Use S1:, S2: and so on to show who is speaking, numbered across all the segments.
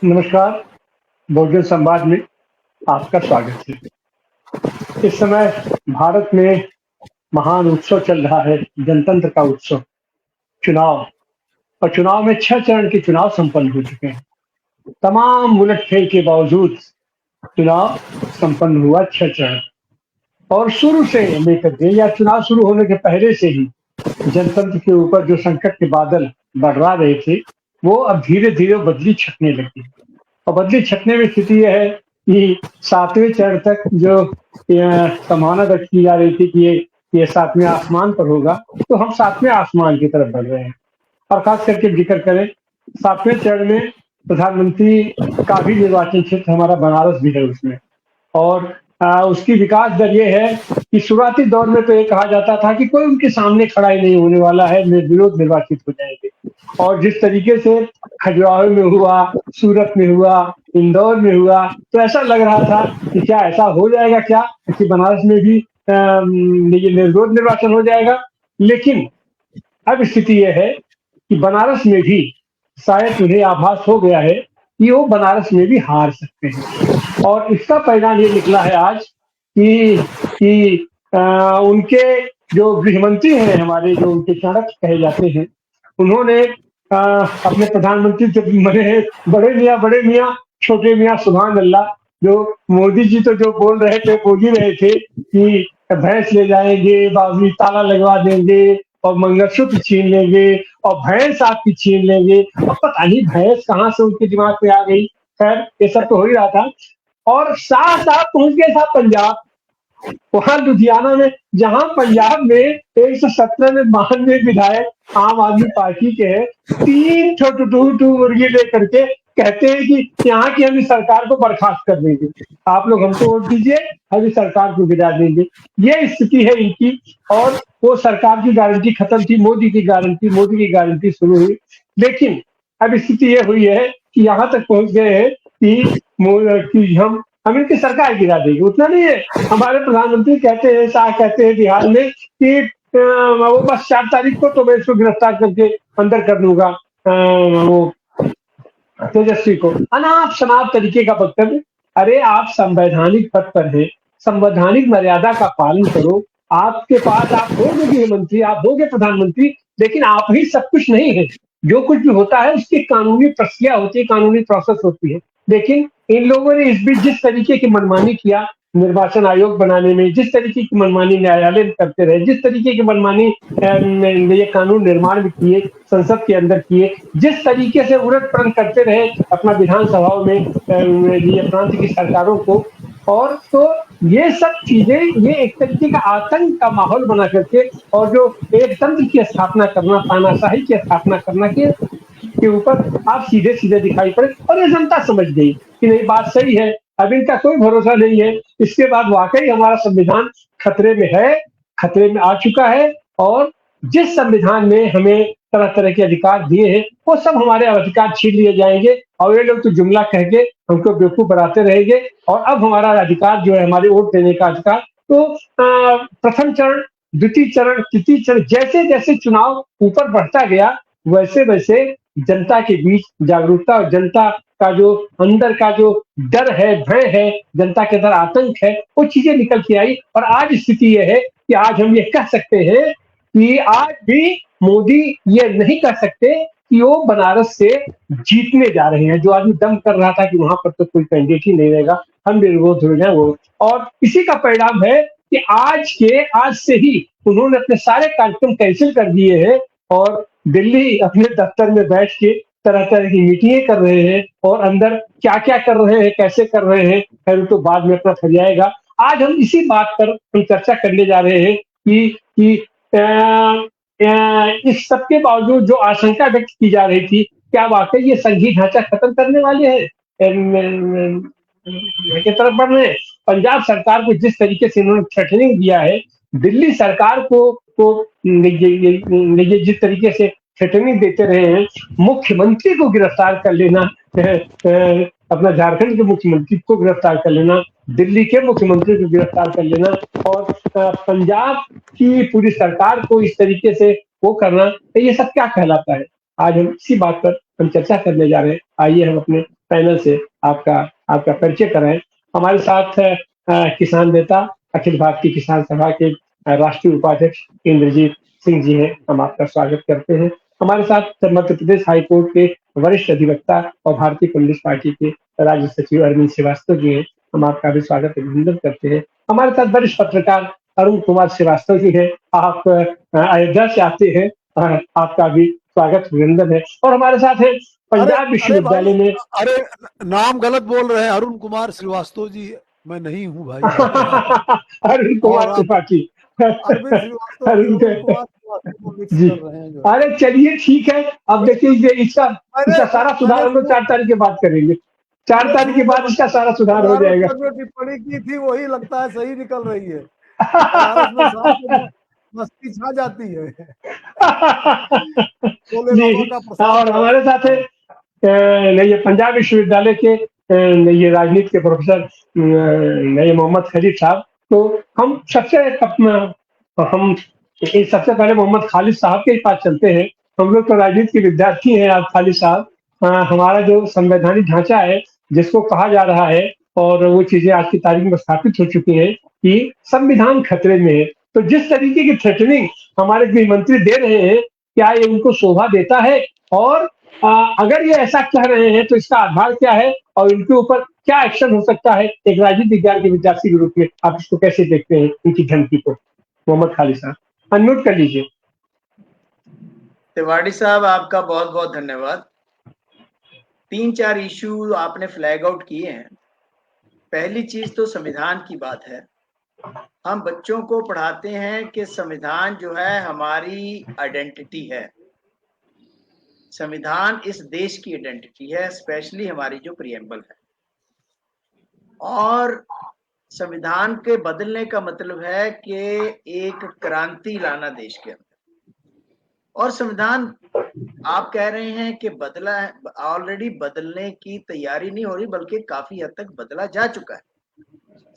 S1: नमस्कार, बहुजन संवाद में आपका स्वागत है। इस समय भारत में महान उत्सव चल रहा है, गणतंत्र का उत्सव, चुनाव। और चुनाव में 6 चरण के चुनाव संपन्न हो चुके हैं। तमाम उलट-फेर के बावजूद चुनाव संपन्न हुआ 6 चरण। और शुरू से लेकर के या चुनाव शुरू होने के पहले से ही जनतंत्र के ऊपर जो संकट के बादल मंडरा रहे थे, वो अब धीरे-धीरे बदली छटने लगी। और बदली छटने में स्थिति यह है कि 7वें चरण तक जो संभावना व्यक्त की जा रही थी कि ये 7वें आसमान पर होगा, तो हम 7वें आसमान की तरफ बढ़ रहे हैं। और खास करके जिक्र करें, 7वें चरण में प्रधानमंत्री का भी निर्वाचन क्षेत्र हमारा बनारस भी है उसमें। और उसकी विकास दर ये है कि शुरुआती दौर में तो ये कहा जाता था कि कोई उनके सामने खड़ा ही नहीं होने वाला है, निर्विरोध निर्वाचित हो जाएंगे। और जिस तरीके से खजुराहो में हुआ, सूरत में हुआ, इंदौर में हुआ, तो ऐसा लग रहा था कि क्या ऐसा हो जाएगा क्या कि बनारस में भी ये निर्विरोध निर्वाचन हो जाएगा। लेकिन अब स्थिति ये है कि बनारस में भी शायद उन्हें आभास हो गया है कि वो बनारस में भी हार सकते हैं। और इसका परिणाम ये निकला है आज कि उनके जो गृहमंत्री हैं, हमारे जो उनके चाणक्य कहे जाते हैं, उन्होंने अपने प्रधानमंत्री से बने हैं, बड़े मियाँ, छोटे मियाँ सुभान अल्लाह। जो मोदी जी तो जो बोल रहे थे, बोल ही रहे थे कि भैंस ले जाएंगे, बावली ताला लगवा देंगे और मंगलसूत्र छीन लेंगे और भैंस आपकी छीन लेंगे। और पता नहीं भैंस कहाँ से उनके दिमाग में आ गई। खैर, ये सब तो हो ही रहा था। और साथ-साथ पहुँच गए साहब पंजाब। वहां लुधियाना में, जहां पंजाब में 117 में 92 विधायक आम आदमी पार्टी के हैं, 3 टू मुर्गी लेकर के कहते हैं कि यहाँ की हम इस सरकार को बर्खास्त कर देंगे, आप लोग हमको वोट दीजिए, हम इस सरकार को गिरा देंगे। ये स्थिति है इनकी। और वो सरकार की गारंटी खत्म थी, मोदी की गारंटी शुरू हुई। लेकिन अब स्थिति ये हुई है कि यहाँ तक पहुंच गए हैं कि हम इनकी सरकार गिरा देंगे। उतना नहीं है, हमारे प्रधानमंत्री कहते हैं, शाह कहते हैं बिहार में कि वो बस 4 तारीख को तो मैं इसको गिरफ्तार करके अंदर कर दूंगा, वो तेजस्वी को। अनाप शनाप तरीके का वक्तव्य। अरे आप संवैधानिक पद पर है, संवैधानिक मर्यादा का पालन करो। आपके पास आप होंगे गृहमंत्री, आप होंगे प्रधानमंत्री, लेकिन आप ही सब कुछ नहीं है। जो कुछ भी होता है उसकी कानूनी प्रक्रिया होती है, कानूनी प्रोसेस होती है। लेकिन इन लोगों ने इस बीच जिस तरीके की मनमानी किया निर्वाचन आयोग बनाने में, जिस तरीके की मनमानी न्यायालय करते रहे, जिस तरीके की मनमानी ये कानून निर्माण भी किए, संसद के अंदर किए, जिस तरीके से उलट पलट करते रहे अपना विधानसभाओं में ये प्रांत की सरकारों को। और तो ये सब चीजें, ये एक तरीके का आतंक का माहौल बना करके, और जो एक तंत्र की स्थापना करना, तानाशाही की स्थापना करना के ऊपर आप सीधे सीधे दिखाई पड़े। और ये जनता समझ गई कि नहीं, बात सही है, अब इनका कोई भरोसा नहीं है। इसके बाद वाकई हमारा संविधान खतरे में है, खतरे में आ चुका है। और जिस संविधान में हमें तरह तरह के अधिकार दिए हैं, वो सब हमारे अधिकार छीन लिए जाएंगे। और ये लोग तो जुमला कह के हमको बेवकूफ बनाते रहेंगे। और अब हमारा अधिकार जो है, हमारे वोट देने का अधिकार, तो प्रथम चरण, द्वितीय चरण, तृतीय चरण, जैसे जैसे चुनाव ऊपर बढ़ता गया, वैसे वैसे जनता के बीच जागरूकता और जनता का जो अंदर का जो डर है, भय है, जनता के अंदर आतंक है, वो चीजें निकल के आई। और आज स्थिति यह है कि आज हम ये कह सकते हैं कि आज भी मोदी ये नहीं कह सकते कि वो बनारस से जीतने जा रहे हैं। जो आदमी दम कर रहा था कि वहां पर तो कोई कैंडिडेट ही नहीं रहेगा, हम निर्विरोध हो जाए वो। और इसी का परिणाम है कि आज से ही उन्होंने अपने सारे कार्यक्रम कैंसिल कर दिए हैं और दिल्ली अपने दफ्तर में बैठ के तरह तरह की मीटिंगें कर रहे हैं। और अंदर क्या क्या कर रहे हैं, कैसे कर रहे हैं, फिर तो बाद में अपना फर जाएगा। आज हम इसी बात पर हम चर्चा करने जा रहे हैं कि इस सबके बावजूद जो आशंका व्यक्त की जा रही थी, क्या वाकई ये संघीय ढांचा खत्म करने वाले हैं की तरफ बढ़ रहे हैं। पंजाब सरकार को जिस तरीके से इन्होंने थ्रेटनिंग दिया है, दिल्ली सरकार को ये जिस तरीके से थ्रेटनिंग देते रहे हैं, मुख्यमंत्री को गिरफ्तार कर लेना, अपना झारखंड के मुख्यमंत्री को गिरफ्तार कर लेना, दिल्ली के मुख्यमंत्री को गिरफ्तार कर लेना, और पंजाब की पूरी सरकार को इस तरीके से वो करना, तो ये सब क्या कहलाता है। आज हम इसी बात पर हम चर्चा करने जा रहे हैं। आइए हम अपने पैनल से आपका आपका परिचय कराएं। हमारे साथ किसान नेता, अखिल भारतीय किसान सभा के राष्ट्रीय उपाध्यक्ष इंद्रजीत सिंह जी हैं, हम आपका स्वागत करते हैं। हमारे साथ मध्य प्रदेश हाई कोर्ट के वरिष्ठ अधिवक्ता और भारतीय कम्युनिस्ट पार्टी के राज्य सचिव अरविंद श्रीवास्तव जी हैं, हम आपका भी स्वागत अभिनंदन करते हैं। हमारे साथ वरिष्ठ पत्रकार अरुण कुमार श्रीवास्तव जी हैं, आप अयोध्या से आते हैं, आपका भी स्वागत अभिनंदन है। और हमारे साथ है
S2: अरे
S1: पंजाब
S2: अरे भाई,
S1: विश्वविद्यालय में
S2: अरे नाम गलत बोल रहे हैं, अरुण कुमार श्रीवास्तव जी मैं नहीं हूँ भाई।
S1: अरुण कुमार
S2: और आप
S1: त्रिपाठी।
S2: अरविंद श्रीवास्तव जी
S1: अरुण
S2: अरुण कुमार श्रीवास्तव को मिक्स
S1: जी,
S2: कर रहे हैं जो है।
S1: अरे चलिए ठीक है। अब देखिए इसका
S2: मैंने
S1: इसका सारा सुधार
S2: मैंने
S1: हम लोग
S2: शुरू
S1: 4 तारीख के बाद करेंगे। 4 तारीख के
S2: शुरू में
S1: बाद इसका सारा सुधार हो
S2: बनारस
S1: जाएगा।
S2: में जो टिप्पणी की थी वही लगता है सही निकल रही है। बनारस में शाम को मस्ती छा जाती है। भोले बाबा
S1: जी,
S2: का प्रसाद
S1: और हमारे साथ है
S2: हाँ।
S1: ये पंजाब विश्वविद्यालय के ये राजनीति के प्रोफेसर ये मोहम्मद खलीद साहब। तो हम सबसे पहले मोहम्मद खालिद साहब के पास चलते हैं। हम लोग तो राजनीति के विद्यार्थी हैं। आप खालिद साहब, हमारा जो संवैधानिक ढांचा है जिसको कहा जा रहा है, और वो चीजें आज की तारीख में स्थापित हो चुकी हैं कि संविधान खतरे में है। तो जिस तरीके की थ्रेटनिंग हमारे गृह मंत्री दे रहे हैं, क्या ये उनको शोभा देता है? और अगर ये ऐसा कह रहे हैं तो इसका आधार क्या है और इनके ऊपर क्या एक्शन हो सकता है? एक राजनीति विज्ञान के विद्यार्थी के रूप में आप इसको कैसे देखते हैं, इनकी धमकी को? मोहम्मद खालिद साहब, अनम्यूट कर लीजिए।
S3: तिवारी साहब, आपका बहुत बहुत धन्यवाद। 3-4 इशू आपने फ्लैग आउट किए हैं। पहली चीज तो संविधान की बात है। हम बच्चों को पढ़ाते हैं कि संविधान जो है हमारी आइडेंटिटी है। संविधान इस देश की आइडेंटिटी है, स्पेशली हमारी जो प्रीएम्बल है। और संविधान के बदलने का मतलब है कि एक क्रांति लाना देश के अंदर। और संविधान आप कह रहे हैं कि बदला है, ऑलरेडी बदलने की तैयारी नहीं हो रही, बल्कि काफी हद तक बदला जा चुका है।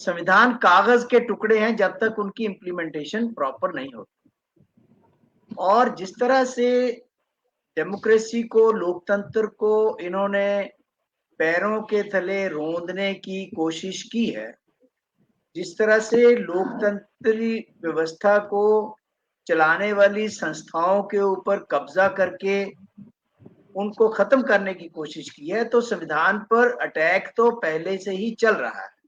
S3: संविधान कागज के टुकड़े हैं जब तक उनकी इम्प्लीमेंटेशन प्रॉपर नहीं होती। और जिस तरह से डेमोक्रेसी को, लोकतंत्र को इन्होंने पैरों के तले रोंदने की कोशिश की है, जिस तरह से लोकतंत्री व्यवस्था को चलाने वाली संस्थाओं के ऊपर कब्जा करके उनको खत्म करने की कोशिश की है, तो संविधान पर अटैक तो पहले से ही चल रहा है।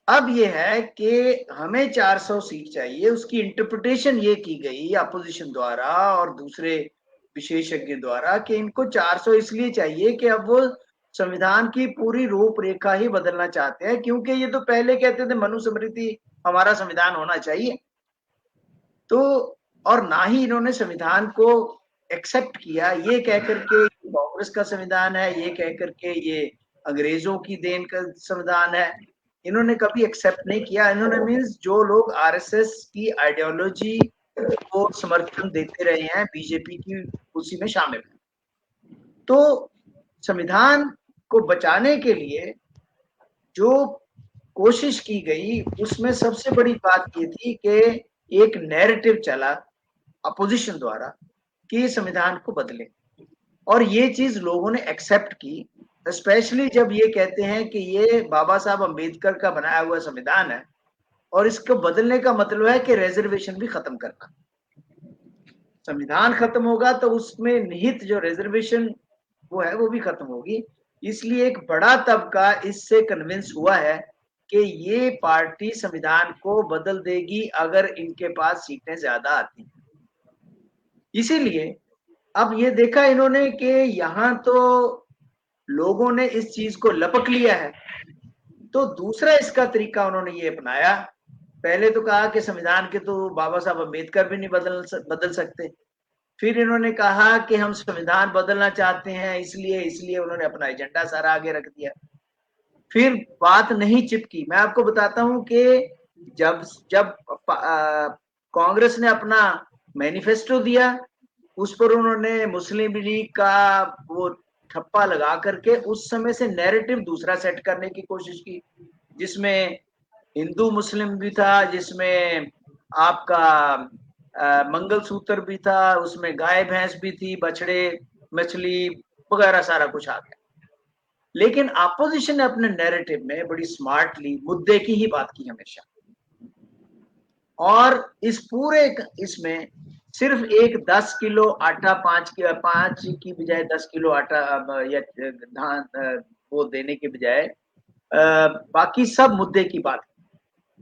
S3: अब यह है कि हमें 400 सीट चाहिए। उसकी इंटरप्रिटेशन ये की गई अपोजिशन द्वारा और दूसरे विशेषज्ञ द्वारा कि इनको 400 इसलिए चाहिए कि अब वो संविधान की पूरी रूपरेखा ही बदलना चाहते हैं, क्योंकि ये तो पहले कहते थे मनुस्मृति हमारा संविधान होना चाहिए। तो और ना ही इन्होंने संविधान को एक्सेप्ट किया, ये कहकर के कांग्रेस का संविधान है, ये कहकर के ये अंग्रेजों की देन का संविधान है। इन्होंने कभी एक्सेप्ट नहीं किया। इन्होंने मीन्स जो लोग आरएसएस की आइडियोलॉजी को समर्थन देते रहे हैं, बीजेपी की उसी में शामिल है। तो संविधान को बचाने के लिए जो कोशिश की गई उसमें सबसे बड़ी बात ये थी कि एक नैरेटिव चला अपोजिशन द्वारा कि संविधान को बदले, और ये चीज लोगों ने एक्सेप्ट की। स्पेशली जब ये कहते हैं कि ये बाबा साहब अम्बेडकर का बनाया हुआ संविधान है और इसको बदलने का मतलब है कि रिजर्वेशन भी खत्म करना। संविधान खत्म होगा तो उसमें निहित जो रिजर्वेशन वो है वो भी खत्म होगी। इसलिए एक बड़ा तबका इससे कन्विंस हुआ है कि ये पार्टी संविधान को बदल देगी अगर इनके पास सीटें ज्यादा आती हैं। इसीलिए अब ये देखा इन्होंने कि यहाँ तो लोगों ने इस चीज को लपक लिया है, तो दूसरा इसका तरीका उन्होंने ये अपनाया। पहले तो कहा कि संविधान के तो बाबा साहब अम्बेडकर भी नहीं बदल सकते। फिर इन्होंने कहा कि हम संविधान बदलना चाहते हैं, इसलिए उन्होंने अपना एजेंडा सारा आगे रख दिया। फिर बात नहीं चिपकी। मैं आपको बताता हूं कि जब जब कांग्रेस ने अपना मैनिफेस्टो दिया, उस पर उन्होंने मुस्लिम लीग का वो ठप्पा लगा करके उस समय से नैरेटिव दूसरा सेट करने की कोशिश की, जिसमें हिंदू मुस्लिम भी था, जिसमें आपका मंगलसूत्र भी था, उसमें गाय भैंस भी थी, बछड़े मछली वगैरह सारा कुछ आ गया। लेकिन अपोजिशन ने अपने नैरेटिव में बड़ी स्मार्टली मुद्दे की ही बात की हमेशा, और इस पूरे इसमें सिर्फ एक 10 किलो आटा 5 की बजाय 10 किलो आटा या धान वो देने के बजाय बाकी सब मुद्दे की बात,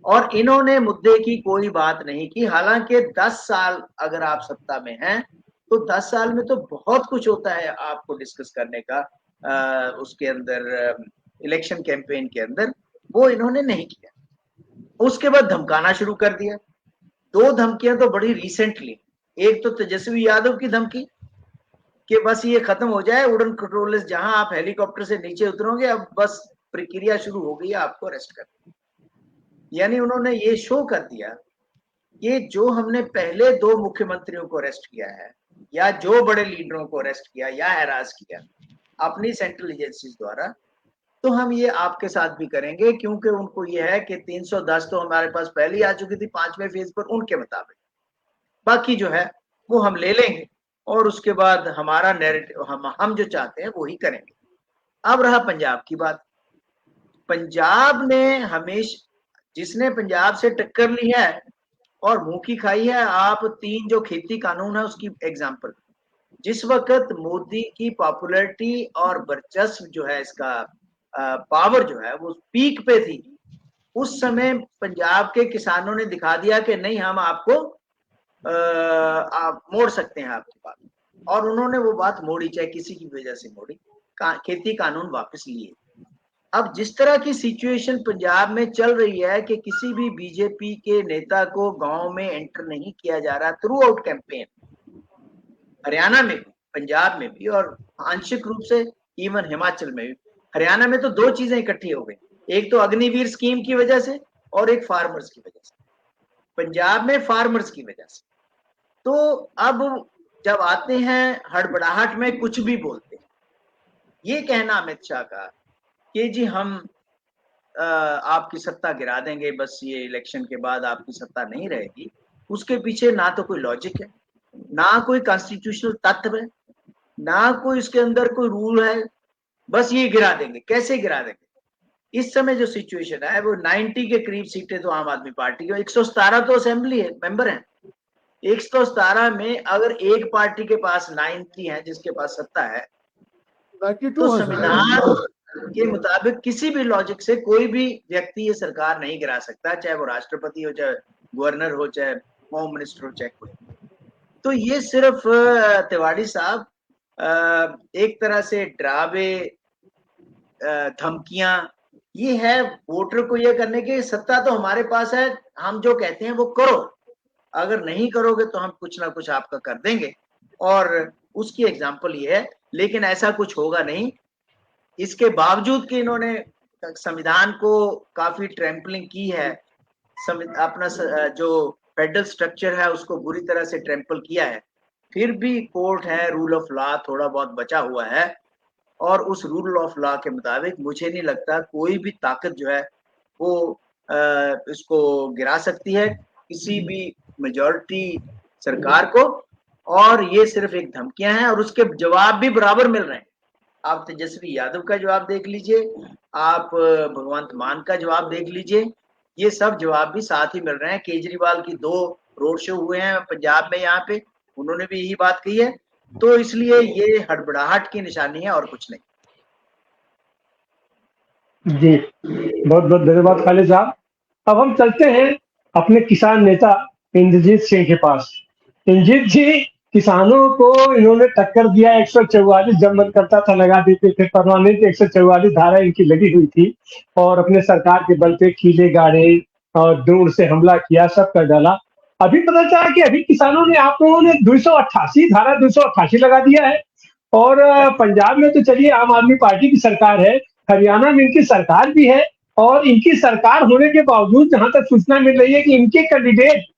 S3: और इन्होंने मुद्दे की कोई बात नहीं की। हालांकि 10 साल अगर आप सत्ता में हैं तो 10 साल में तो बहुत कुछ होता है आपको डिस्कस करने का उसके अंदर, इलेक्शन कैंपेन के अंदर, वो इन्होंने नहीं किया। उसके बाद धमकाना शुरू कर दिया। 2 धमकियां तो बड़ी रिसेंटली, एक तो तेजस्वी यादव की धमकी कि बस ये खत्म हो जाए, उड़न खटोले जहां आप हेलीकॉप्टर से नीचे उतरोगे अब बस प्रक्रिया शुरू हो गई है आपको अरेस्ट करने। यानी उन्होंने ये शो कर दिया कि जो हमने पहले 2 मुख्यमंत्रियों को अरेस्ट किया है या जो बड़े लीडरों को अरेस्ट किया या हैरास किया अपनी सेंट्रल एजेंसीज द्वारा, तो हम ये आपके साथ भी करेंगे, क्योंकि उनको ये है कि 310 तो हमारे पास पहले ही आ चुकी थी 5वें फेज पर उनके मुताबिक, बाकी जो है वो हम ले लेंगे और उसके बाद हमारा नैरेटिव हम जो चाहते हैं वो ही करेंगे। अब रहा पंजाब की बात। पंजाब ने हमेशा, जिसने पंजाब से टक्कर ली है और मुंह की खाई है, आप 3 जो खेती कानून है उसकी एग्जांपल, जिस वक्त मोदी की पॉपुलैरिटी और वर्चस्व जो है, इसका पावर जो है वो पीक पे थी, उस समय पंजाब के किसानों ने दिखा दिया कि नहीं हम आपको आप मोड़ सकते हैं आपकी बात, और उन्होंने वो बात मोड़ी, चाहे किसी की वजह से मोड़ी, खेती कानून वापस लिए। अब जिस तरह की सिचुएशन पंजाब में चल रही है कि किसी भी बीजेपी के नेता को गांव में एंटर नहीं किया जा रहा थ्रू आउट कैंपेन, हरियाणा में भी, पंजाब में भी, और आंशिक रूप से इवन हिमाचल में भी। हरियाणा में तो 2 चीजें इकट्ठी हो गई, एक तो अग्निवीर स्कीम की वजह से और एक फार्मर्स की वजह से। पंजाब में फार्मर्स की वजह से। तो अब जब आते हैं हड़बड़ाहट में कुछ भी बोलते हैं, ये कहना अमित शाह का कि जी हम आपकी सत्ता गिरा देंगे, बस ये इलेक्शन के बाद आपकी सत्ता नहीं रहेगी, उसके पीछे ना तो कोई लॉजिक है, ना कोई कॉन्स्टिट्यूशनल तत्व है, ना कोई इसके अंदर कोई रूल है, बस ये गिरा देंगे। कैसे गिरा देंगे? इस समय जो सिचुएशन है वो 90 के करीब सीटें तो आम आदमी पार्टी की, 117 तो असेंबली है मेंबर हैं, 117 में अगर एक पार्टी के पास 90 है जिसके पास सत्ता है, तो संविधान के मुताबिक किसी भी लॉजिक से कोई भी व्यक्ति ये सरकार नहीं गिरा सकता, चाहे वो राष्ट्रपति हो, चाहे गवर्नर हो, चाहे होम मिनिस्टर हो, चाहे कोई। तो ये सिर्फ तिवाड़ी साहब एक तरह से डरावे, धमकियां, ये है वोटर को ये करने की सत्ता तो हमारे पास है, हम जो कहते हैं वो करो, अगर नहीं करोगे तो हम कुछ ना कुछ आपका कर देंगे, और उसकी एग्जाम्पल ये है। लेकिन ऐसा कुछ होगा नहीं, इसके बावजूद कि इन्होंने संविधान को काफी ट्रैम्पलिंग की है, अपना जो फेडरल स्ट्रक्चर है उसको बुरी तरह से ट्रैम्पल किया है, फिर भी कोर्ट है, रूल ऑफ लॉ थोड़ा बहुत बचा हुआ है, और उस रूल ऑफ लॉ के मुताबिक मुझे नहीं लगता कोई भी ताकत जो है वो इसको गिरा सकती है, किसी भी मेजॉरिटी सरकार को। और ये सिर्फ एक धमकियां हैं और उसके जवाब भी बराबर मिल रहे हैं। आप तेजस्वी यादव का जवाब देख लीजिए, आप भगवंत मान का जवाब देख लीजिए, ये सब जवाब भी साथ ही मिल रहे हैं। केजरीवाल की 2 रोड शो हुए हैं पंजाब में, यहाँ पे उन्होंने भी यही बात कही है, तो इसलिए ये हड़बड़ाहट की निशानी है और कुछ नहीं।
S1: जी, बहुत बहुत धन्यवाद खालिद साहब। अब हम चलते हैं अपने किसान नेता इंद्रजीत सिंह के पास। इंद्रजीत जी, किसानों को इन्होंने टक्कर दिया, 144 जब मन करता था लगा देते थे, परमानेंट 144 धारा इनकी लगी हुई थी, और अपने सरकार के बल पे कीले गाड़े और दूर से हमला किया, सब कर डाला। अभी पता चला कि अभी किसानों ने, आप लोगों ने 288 धारा 288 लगा दिया है, और पंजाब में तो चलिए आम आदमी पार्टी की सरकार है, हरियाणा में इनकी सरकार भी है, और इनकी सरकार होने के बावजूद जहां तक सूचना मिल रही है कि इनके कैंडिडेट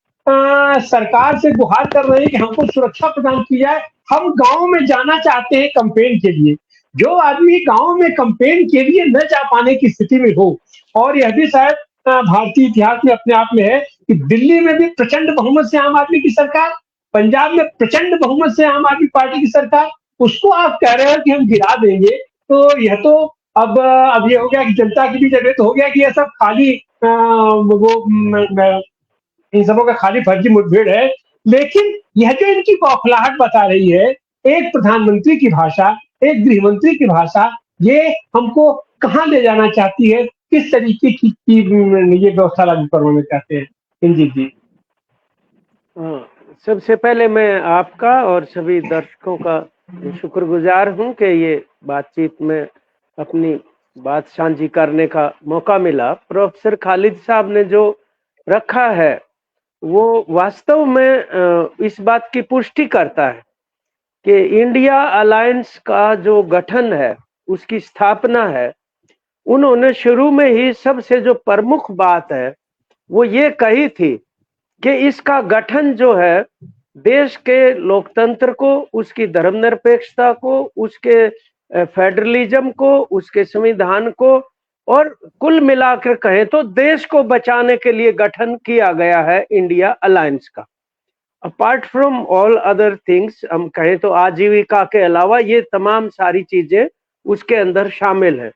S1: सरकार से गुहार कर रहे हैं कि हमको सुरक्षा प्रदान की जाए, हम गांव में जाना चाहते हैं कैंपेन के लिए। जो आदमी गांव में कैंपेन के लिए न जा पाने की स्थिति में हो, और यह भी शायद भारतीय इतिहास में अपने आप में है कि दिल्ली में भी प्रचंड बहुमत से आम आदमी की सरकार, पंजाब में प्रचंड बहुमत से आम आदमी पार्टी की सरकार, उसको आप कह रहे हो कि हम गिरा देंगे, तो यह तो अब ये हो गया कि जनता की भी जरूरत हो गया कि ये सब खाली इन सबों का खाली फर्जी मुठभेड़ है। लेकिन यह जो इनकी बौखलाहट बता रही है, एक प्रधानमंत्री की भाषा, एक गृहमंत्री की भाषा, ये हमको कहाँ ले जाना चाहती है, किस तरीके की ये व्यवस्था लागू करवाना चाहते हैं इंजीत जी?
S4: सबसे पहले मैं आपका और सभी दर्शकों का शुक्रगुजार हूं कि ये बातचीत में अपनी बात साझी करने का मौका मिला। प्रोफेसर खालिद साहब ने जो रखा है वो वास्तव में इस बात की पुष्टि करता है कि इंडिया अलायंस का जो गठन है, उसकी स्थापना है, उन्होंने शुरू में ही सबसे जो प्रमुख बात है वो ये कही थी कि इसका गठन जो है देश के लोकतंत्र को, उसकी धर्मनिरपेक्षता को, उसके फेडरलिज्म को, उसके संविधान को और कुल मिलाकर कहें तो देश को बचाने के लिए गठन किया गया है इंडिया अलायंस का। Apart from all other things, हम कहें तो आजीविका के अलावा ये तमाम सारी चीजें उसके अंदर शामिल है।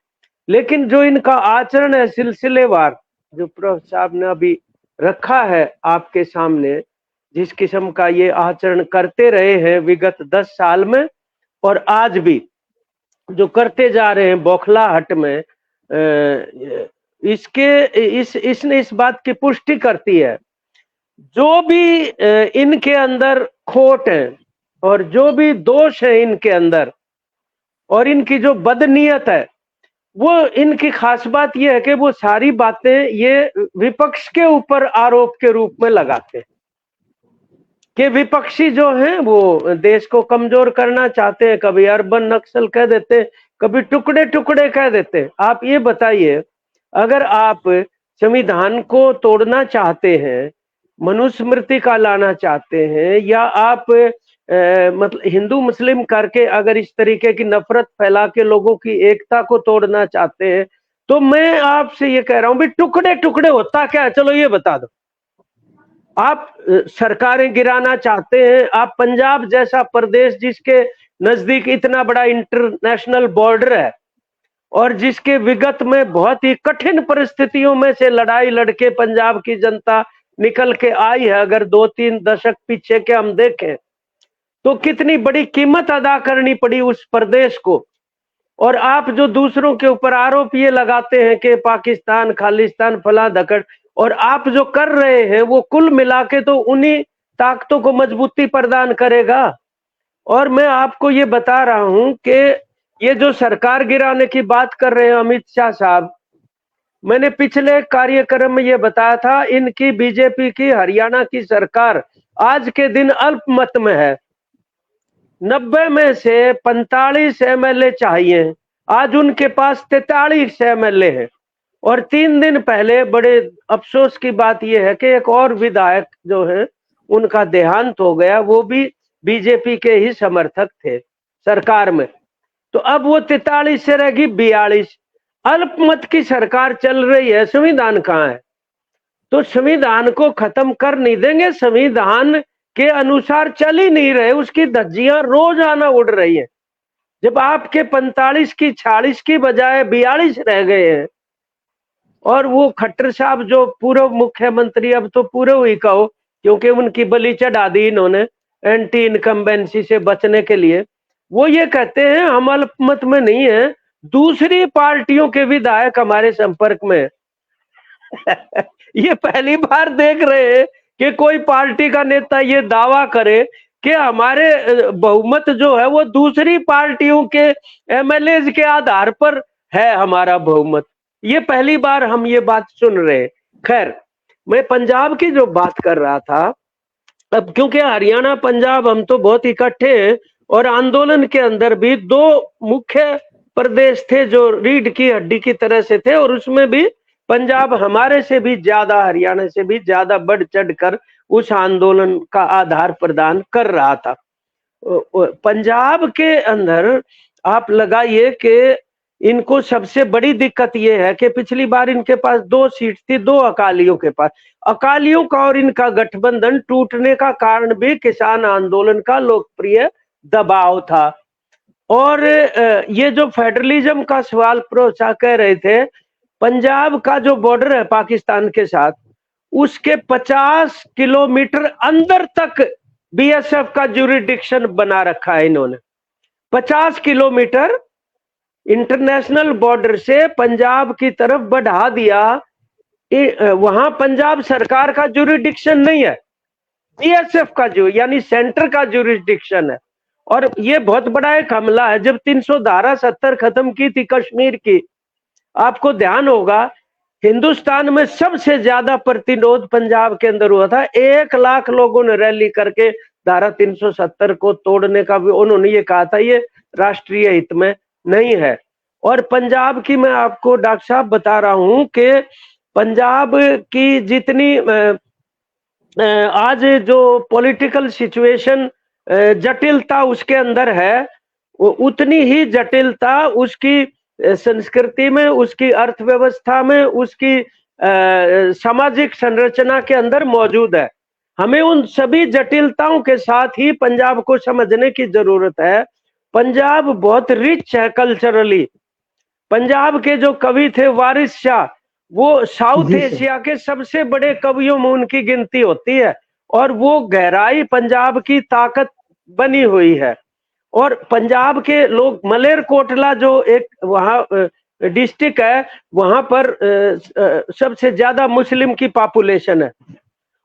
S4: लेकिन जो इनका आचरण है सिलसिलेवार, जो प्रोफेसर साहब ने अभी रखा है आपके सामने, जिस किस्म का ये आचरण करते रहे हैं विगत 10 साल में और आज भी जो करते जा रहे हैं बौखलाहट में, इसने इस बात की पुष्टि करती है जो भी इनके अंदर खोट है और जो भी दोष है इनके अंदर और इनकी जो बदनीयत है, वो इनकी खास बात यह है कि वो सारी बातें ये विपक्ष के ऊपर आरोप के रूप में लगाते हैं कि विपक्षी जो हैं वो देश को कमजोर करना चाहते हैं। कभी अर्बन नक्सल कह देते हैं, कभी टुकड़े टुकड़े कह देते हैं। आप ये बताइए, अगर आप संविधान को तोड़ना चाहते हैं, मनुस्मृति का लाना चाहते हैं, या आप मतलब हिंदू मुस्लिम करके अगर इस तरीके की नफरत फैला के लोगों की एकता को तोड़ना चाहते हैं, तो मैं आपसे ये कह रहा हूं भी टुकड़े टुकड़े होता क्या है, चलो ये बता दो। आप सरकारें गिराना चाहते हैं, आप पंजाब जैसा प्रदेश जिसके नजदीक इतना बड़ा इंटरनेशनल बॉर्डर है और जिसके विगत में बहुत ही कठिन परिस्थितियों में से लड़ाई लड़के पंजाब की जनता निकल के आई है, अगर 2-3 दशक पीछे के हम देखें तो कितनी बड़ी कीमत अदा करनी पड़ी उस प्रदेश को। और आप जो दूसरों के ऊपर आरोप ये लगाते हैं कि पाकिस्तान, खालिस्तान, फला धकड़, और आप जो कर रहे हैं वो कुल मिला के तो उन्हीं ताकतों को मजबूती प्रदान करेगा। और मैं आपको ये बता रहा हूं कि ये जो सरकार गिराने की बात कर रहे हैं अमित शाह साहब, मैंने पिछले कार्यक्रम में ये बताया था, इनकी बीजेपी की हरियाणा की सरकार आज के दिन अल्पमत में है। 90 में से 45 एमएलए चाहिए, आज उनके पास 43 एमएलए हैं। और 3 दिन पहले बड़े अफसोस की बात यह है कि एक और विधायक जो है उनका देहांत हो गया, वो भी बीजेपी के ही समर्थक थे सरकार में। तो अब वो 43 से रहेगी 42। अल्पमत की सरकार चल रही है, संविधान कहाँ है? तो संविधान को खत्म कर नहीं देंगे, संविधान के अनुसार चल ही नहीं रहे, उसकी धज्जियां रोजाना उड़ रही है। जब आपके 45 की 46 की बजाय 42 रह गए हैं, और वो खट्टर साहब जो पूर्व मुख्यमंत्री, अब तो पूर्व ही कहो क्योंकि उनकी बलि चढ़ा दी इन्होंने एंटी इनकम्बेंसी से बचने के लिए, वो ये कहते हैं हम अल्पमत में नहीं है, दूसरी पार्टियों के विधायक हमारे संपर्क में ये पहली बार देख रहे हैं कि कोई पार्टी का नेता ये दावा करे कि हमारे बहुमत जो है वो दूसरी पार्टियों के एमएलए के आधार पर है हमारा बहुमत। ये पहली बार हम ये बात सुन रहे हैं। खैर, मैं पंजाब की जो बात कर रहा था, अब क्योंकि हरियाणा पंजाब हम तो बहुत इकट्ठे हैं और आंदोलन के अंदर भी 2 मुख्य प्रदेश थे जो रीढ़ की हड्डी की तरह से थे, और उसमें भी पंजाब हमारे से भी ज्यादा, हरियाणा से भी ज्यादा बढ़ चढ़कर उस आंदोलन का आधार प्रदान कर रहा था। पंजाब के अंदर आप लगाइए कि इनको सबसे बड़ी दिक्कत यह है कि पिछली बार इनके पास 2 सीट थी, 2 अकालियों के पास। अकालियों का और इनका गठबंधन टूटने का कारण भी किसान आंदोलन का लोकप्रिय दबाव था। और ये जो फेडरलिज्म का सवाल प्रोचा कह रहे थे, पंजाब का जो बॉर्डर है पाकिस्तान के साथ, उसके 50 किलोमीटर अंदर तक बीएसएफ का ज्यूरिडिक्शन बना रखा है इन्होंने। 50 किलोमीटर इंटरनेशनल बॉर्डर से पंजाब की तरफ बढ़ा दिया। वहां पंजाब सरकार का ज्यूरिडिक्शन नहीं है, बीएसएफ का जो यानी सेंटर का ज्यूरिडिक्शन है। और ये बहुत बड़ा एक हमला है। जब 300 धारा 70 खत्म की थी कश्मीर की, आपको ध्यान होगा हिंदुस्तान में सबसे ज्यादा प्रतिरोध पंजाब के अंदर हुआ था। 1 लाख लोगों ने रैली करके धारा 370 को तोड़ने का भी उन्होंने ये कहा था, ये राष्ट्रीय हित में नहीं है। और पंजाब की मैं आपको डॉक्टर साहब बता रहा हूं कि पंजाब की जितनी आज जो पॉलिटिकल सिचुएशन जटिलता उसके अंदर है, उतनी ही जटिलता उसकी संस्कृति में, उसकी अर्थव्यवस्था में, उसकी सामाजिक संरचना के अंदर मौजूद है। हमें उन सभी जटिलताओं के साथ ही पंजाब को समझने की जरूरत है। पंजाब बहुत रिच है कल्चरली। पंजाब के जो कवि थे वारिस शाह, वो साउथ एशिया के सबसे बड़े कवियों में उनकी गिनती होती है। और वो गहराई पंजाब की ताकत बनी हुई है। और पंजाब के लोग, मलेरकोटला जो एक वहाँ डिस्ट्रिक्ट है, वहां पर सबसे ज्यादा मुस्लिम की पॉपुलेशन है।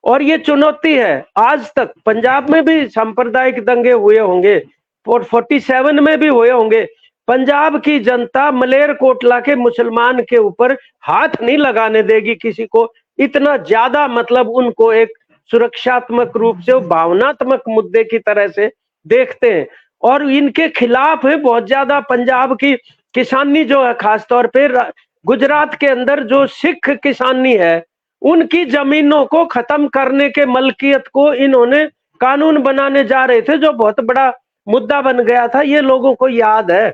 S4: और ये चुनौती है। आज तक पंजाब में भी सांप्रदायिक दंगे हुए होंगे, 47 में भी हुए होंगे। पंजाब की जनता मलेरकोटला के मुसलमान के ऊपर हाथ नहीं लगाने देगी किसी को। इतना ज्यादा मतलब उनको एक सुरक्षात्मक रूप से, भावनात्मक मुद्दे की तरह से देखते हैं। और इनके खिलाफ है बहुत ज्यादा। पंजाब की किसानी जो है, खासतौर पे गुजरात के अंदर जो सिख किसानी है, उनकी जमीनों को खत्म करने के मलकियत को इन्होंने कानून बनाने जा रहे थे, जो बहुत बड़ा मुद्दा बन गया था। ये लोगों को याद है,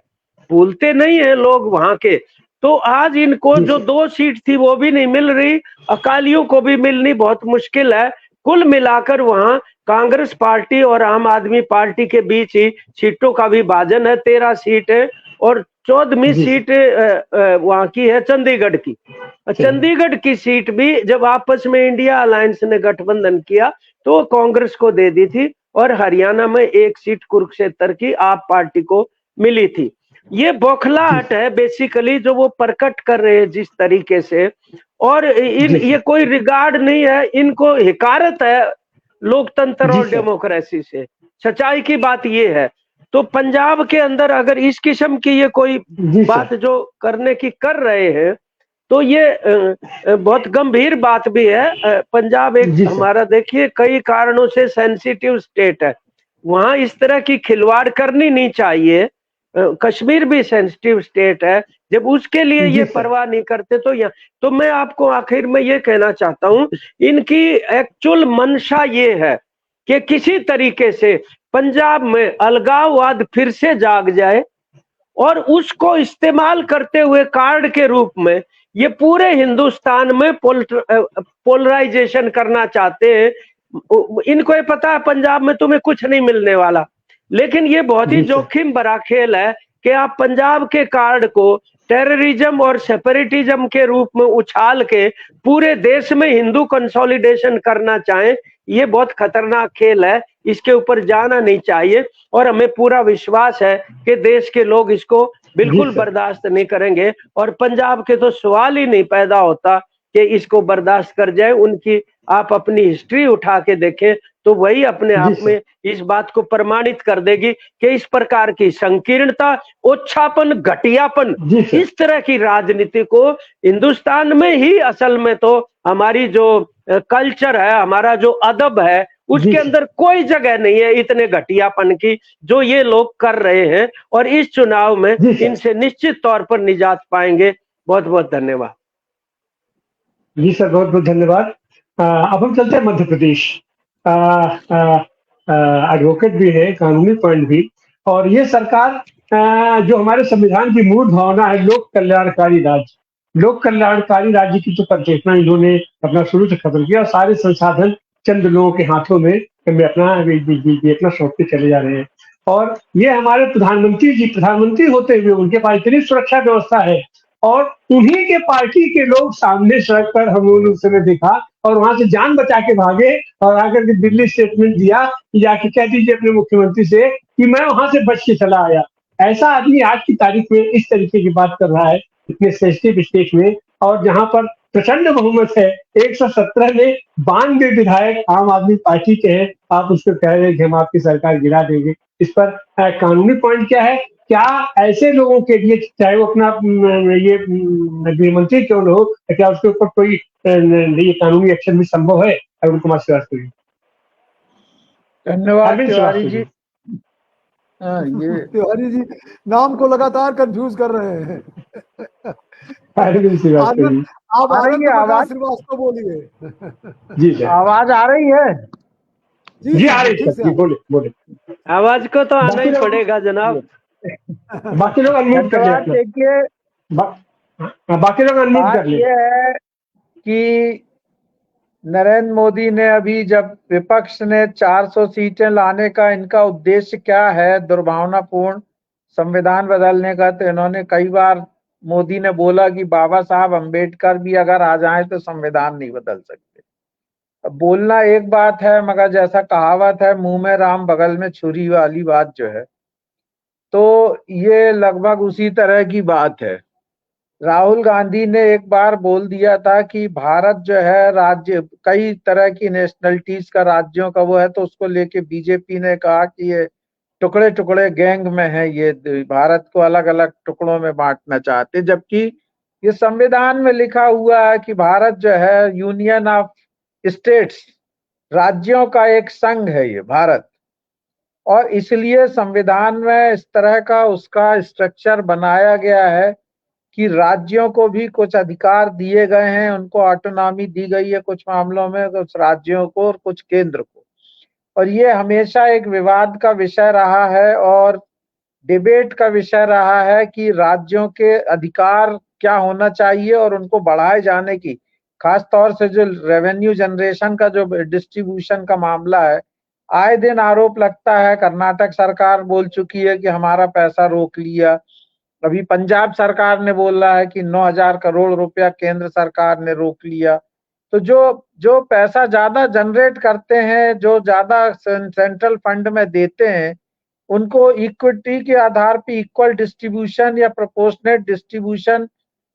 S4: भूलते नहीं है लोग वहां के। तो आज इनको जो 2 सीट थी वो भी नहीं मिल रही, अकालियों को भी मिलनी बहुत मुश्किल है। कुल मिलाकर वहां कांग्रेस पार्टी और आम आदमी पार्टी के बीच ही सीटों का विभाजन है। 13 सीट है और 14वीं सीट वहां की है चंडीगढ़ की। चंडीगढ़ की सीट भी जब आपस में इंडिया अलायंस ने गठबंधन किया तो कांग्रेस को दे दी थी। और हरियाणा में 1 सीट कुरुक्षेत्र की आप पार्टी को मिली थी। ये बौखलाहट है बेसिकली जो वो प्रकट कर रहे हैं जिस तरीके से। और ये कोई रिगार्ड नहीं है, इनको हिकारत है लोकतंत्र और डेमोक्रेसी से। सच्चाई की बात ये है। तो पंजाब के अंदर अगर इस किस्म की ये कोई बात जो करने की कर रहे हैं तो ये बहुत गंभीर बात भी है। पंजाब एक हमारा देखिए कई कारणों से सेंसिटिव स्टेट है, वहां इस तरह की खिलवाड़ करनी नहीं चाहिए। कश्मीर भी सेंसिटिव स्टेट है, जब उसके लिए ये परवाह नहीं करते तो यहाँ। तो मैं आपको आखिर में ये कहना चाहता हूँ, इनकी एक्चुअल मंशा ये है कि किसी तरीके से पंजाब में अलगाववाद फिर से जाग जाए और उसको इस्तेमाल करते हुए कार्ड के रूप में ये पूरे हिंदुस्तान में पोलराइजेशन करना चाहते हैं। इनको ये पता है पंजाब में तुम्हें कुछ नहीं मिलने वाला, लेकिन ये बहुत ही जोखिम भरा खेल है कि आप पंजाब के कार्ड को टेररिज्म और सेपरेटिज्म के रूप में उछाल के पूरे देश में हिंदू कंसोलिडेशन करना चाहें। ये बहुत खतरनाक खेल है, इसके ऊपर जाना नहीं चाहिए। और हमें पूरा विश्वास है कि देश के लोग इसको बिल्कुल बर्दाश्त नहीं करेंगे। और पंजाब के तो सवाल ही नहीं पैदा होता कि इसको बर्दाश्त कर जाए। उनकी आप अपनी हिस्ट्री उठा के देखें तो वही अपने आप में इस बात को प्रमाणित कर देगी कि इस प्रकार की संकीर्णता, ओछापन, घटियापन, इस तरह की राजनीति को हिंदुस्तान में ही असल में तो हमारी जो कल्चर है, हमारा जो अदब है, उसके अंदर कोई जगह नहीं है इतने घटियापन की जो ये लोग कर रहे हैं। और इस चुनाव में इनसे निश्चित तौर पर निजात पाएंगे। बहुत बहुत धन्यवाद।
S1: जी सर, बहुत बहुत धन्यवाद। अब हम चलते हैं मध्य प्रदेश। एडवोकेट भी है, कानूनी पॉइंट भी, और ये सरकार जो हमारे संविधान की मूल भावना है लोक कल्याणकारी राज्य, लोक कल्याणकारी राज्य की जो परिकल्पना इन्होंने अपना शुरू से खत्म किया। सारे संसाधन चंद लोगों के हाथों में अपना सौंपते चले जा रहे हैं। और ये हमारे प्रधानमंत्री जी प्रधानमंत्री होते हुए उनके पास इतनी सुरक्षा व्यवस्था है और उन्हीं के पार्टी के लोग सामने सड़क पर हम लोगों ने उस समय देखा और वहां से जान बचा के भागे और आकर के दिल्ली स्टेटमेंट दिया कि जाके कह दीजिए अपने मुख्यमंत्री से कि मैं वहां से बच के चला आया। ऐसा आदमी आज की तारीख में इस तरीके की बात कर रहा है इतने सेंसिटिव स्टेट में, और जहां पर प्रचंड बहुमत है 117 में 92 विधायक आम आदमी पार्टी के हैं, आप उसको कह रहे हैं कि हम आपकी सरकार गिरा देंगे। इस पर कानूनी पॉइंट क्या है? क्या ऐसे लोगों के लिए, चाहे वो अपना ये गृह मंत्री क्यों न हो, क्या उसके ऊपर कोई ये कानूनी एक्शन भी संभव है? अरुण कुमार श्रीवास्तव जी।
S5: धन्यवाद
S1: अरविंद
S5: तिवारी
S1: श्रीवास्तव
S5: जी। ये
S2: तिवारी जी नाम को लगातार कंफ्यूज कर रहे हैं।
S1: अरविंद श्रीवास्तव
S2: आनंद,
S1: जी।
S2: आप
S5: आ रही
S2: आनंद
S5: है
S2: प्रकाश
S5: आवाज?
S2: श्रीवास्तव बोलिए।
S1: जी सर।
S5: आवाज आ रही है?
S1: जी आ रही
S2: ठीक
S1: सर,
S2: से
S1: जी बोले बोले।
S4: आवाज को तो आना
S1: बाकी
S4: ही
S1: लोग
S4: पड़ेगा जनाब।
S1: बाकी लोग अनम्यूट कर ले
S5: धन्यवाद।
S1: अपना।
S5: देखिए,
S1: बाकी लोग अनम्यूट
S5: बात
S1: कर ले।
S5: यह है कि नरेंद्र मोदी ने अभी, जब विपक्ष ने 400 सीटें लाने का इनका उद्देश्य क्या है, दुर्भावनापूर्ण संविधान बदलने का, तो इन्होंने कई बार मोदी ने बोला कि बाबा साहब अंबेडकर भी अगर आ जाएं तो संविधान नहीं बदल सकते। अब बोलना एक बात है, मगर जैसा कहावत है, मुंह में राम बगल में छुरी वाली बात जो है, तो ये लगभग उसी तरह की बात है। राहुल गांधी ने एक बार बोल दिया था कि भारत जो है राज्य, कई तरह की नेशनलिटीज का, राज्यों का वो है, तो उसको लेके बीजेपी ने कहा कि ये टुकड़े टुकड़े गैंग में है, ये भारत को अलग अलग टुकड़ों में बांटना चाहते, जबकि ये संविधान में लिखा हुआ है कि भारत जो है यूनियन ऑफ स्टेट्स, राज्यों का एक संघ है ये भारत। और इसलिए संविधान में इस तरह का उसका स्ट्रक्चर बनाया गया है कि राज्यों को भी कुछ अधिकार दिए गए हैं, उनको ऑटोनॉमी दी गई है कुछ मामलों में, कुछ राज्यों को और कुछ केंद्र को। और ये हमेशा एक विवाद का विषय रहा है और डिबेट का विषय रहा है कि राज्यों के अधिकार क्या होना चाहिए और उनको बढ़ाए जाने की, खास तौर से जो रेवेन्यू जनरेशन का जो डिस्ट्रीब्यूशन का मामला है, आए दिन आरोप लगता है। कर्नाटक सरकार बोल चुकी है कि हमारा पैसा रोक लिया। अभी पंजाब सरकार ने बोला है कि 9,000 करोड़ रुपया केंद्र सरकार ने रोक लिया। तो जो पैसा ज्यादा जनरेट करते हैं, जो ज्यादा सेंट्रल फंड में देते हैं, उनको इक्विटी के आधार पे इक्वल डिस्ट्रीब्यूशन या प्रोपोर्शनेट डिस्ट्रीब्यूशन